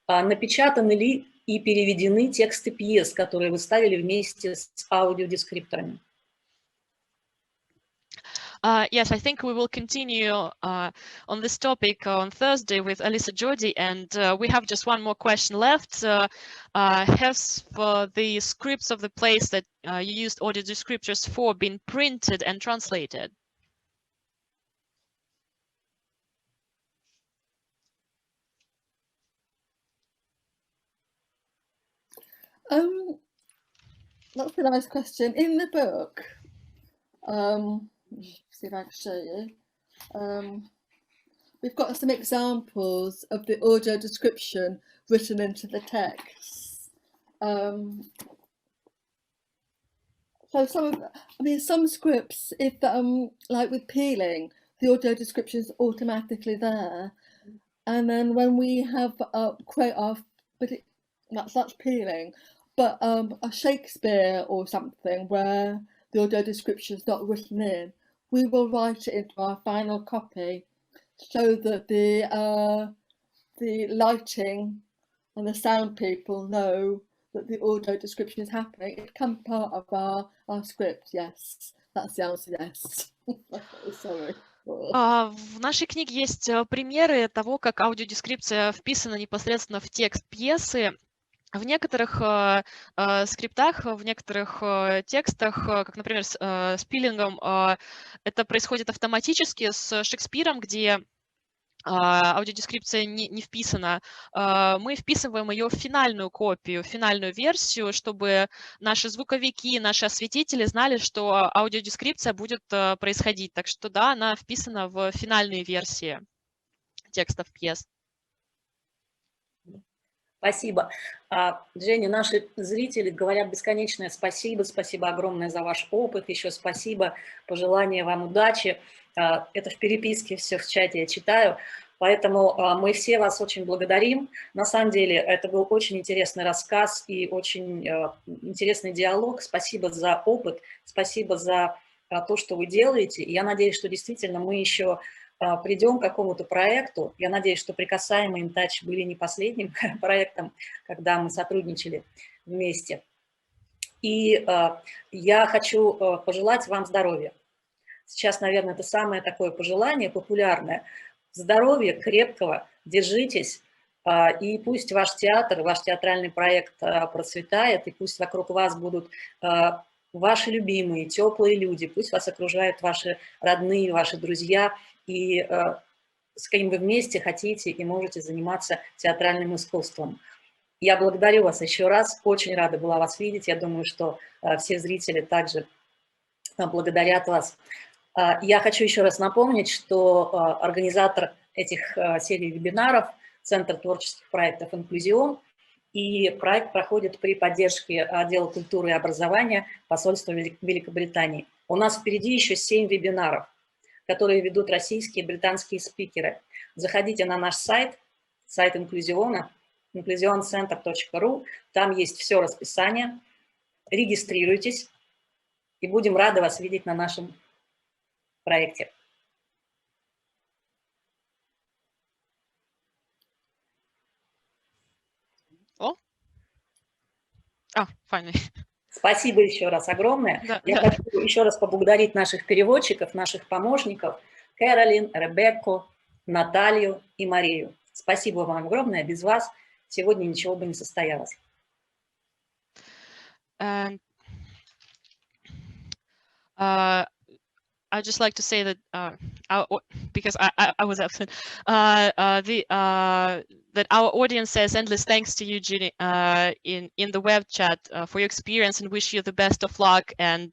Напечатаны ли и переведены тексты пьес, которые вы ставили вместе с аудиодескрипторами? Yes, I think we will continue on this topic on Thursday with Alisa Jodi, and we have just one more question left. Has the scripts of the plays that you used audio descriptors for been printed and translated? That's a nice question. In the book, see if I can show you. We've got some examples of the audio description written into the text. So some scripts, if like with peeling, the audio description is automatically there, and then when we have create our, that's peeling. But a Shakespeare or something where the audio description is not written in, we will write it into our final copy so that the lighting and the sound people know that the audio description is happening. It becomes part of our script. Yes, that's the answer. Yes. Sorry. В нашей книге есть примеры того, как аудиодескрипция вписана непосредственно в текст пьесы. В некоторых скриптах, в некоторых текстах, как, например, с пилингом, это происходит автоматически. С Шекспиром, где аудиодескрипция не вписана, мы вписываем ее в финальную копию, в финальную версию, чтобы наши звуковики, наши осветители знали, что аудиодескрипция будет происходить. Так что да, она вписана в финальные версии текстов пьес. Спасибо. Дженни, наши зрители говорят бесконечное спасибо, спасибо огромное за ваш опыт, еще спасибо, пожелания вам удачи. Это в переписке все в чате я читаю, поэтому мы все вас очень благодарим. На самом деле это был очень интересный рассказ и очень интересный диалог. Спасибо за опыт, спасибо за то, что вы делаете. И я надеюсь, что действительно мы еще придем к какому-то проекту. Я надеюсь, что «Прикасаемый InTouch» были не последним проектом, когда мы сотрудничали вместе. И я хочу пожелать вам здоровья. Сейчас, наверное, это самое такое пожелание популярное. Здоровья крепкого, держитесь, и пусть ваш театр, ваш театральный проект процветает, и пусть вокруг вас будут ваши любимые, теплые люди, пусть вас окружают ваши родные, ваши друзья, и с кем вы вместе хотите и можете заниматься театральным искусством. Я благодарю вас еще раз, очень рада была вас видеть, я думаю, что все зрители также благодарят вас. Я хочу еще раз напомнить, что организатор этих серий вебинаров – Центр творческих проектов «Инклюзион», и проект проходит при поддержке Отдела культуры и образования Посольства Великобритании. У нас впереди еще 7 вебинаров, которые ведут российские и британские спикеры. Заходите на наш сайт Инклюзиона, inkluzioncenter.ru, там есть все расписание, регистрируйтесь, и будем рады вас видеть на нашем проекте. Finally. Спасибо еще раз огромное. Я хочу еще раз поблагодарить наших переводчиков, наших помощников, Кэролин, Ребекку, Наталью и Марию. Спасибо вам огромное. Без вас сегодня ничего бы не состоялось. I'd just like to say that because I was absent, that our audience says endless thanks to you, Jenny, in the web chat for your experience, and wish you the best of luck. And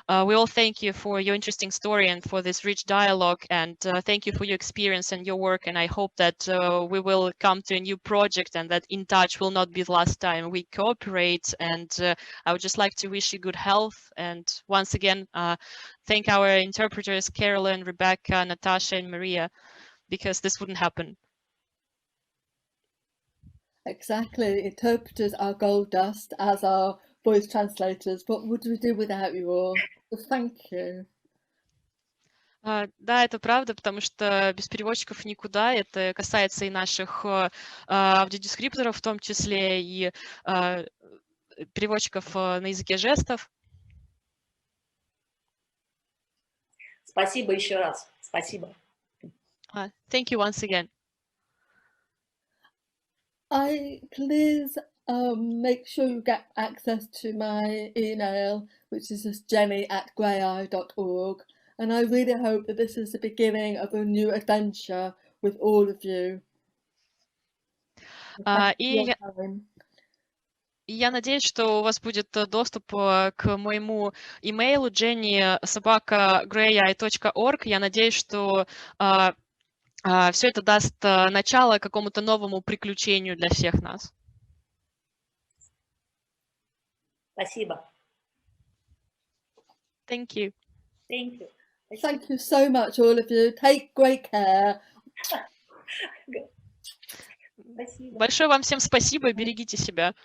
we all thank you for your interesting story and for this rich dialogue. And thank you for your experience and your work. And I hope that we will come to a new project and that InTouch will not be the last time we cooperate. And I would just like to wish you good health. And once again, thank our interpreters, Carolyn, Rebecca, Natasha, and Maria, because this wouldn't happen. Exactly. Interpreters are gold dust, as are voice translators. What would we do without you all? So thank you. Да, это правда, потому что без переводчиков никуда. Это касается и наших аудиодескрипторов, в том числе и переводчиков на языке жестов. Спасибо еще раз. Спасибо. Thank you once again. Please make sure you get access to my email, which is just jenny@graeae.org. And I really hope that this is the beginning of a new adventure with all of you. И я надеюсь, что у вас будет доступ к моему имейлу jenny@graeae.org. Я надеюсь, что все это даст начало какому-то новому приключению для всех нас. Спасибо. Thank you. Thank you. Thank you so much, all of you. Take great care. Спасибо. Большое вам всем спасибо, берегите себя.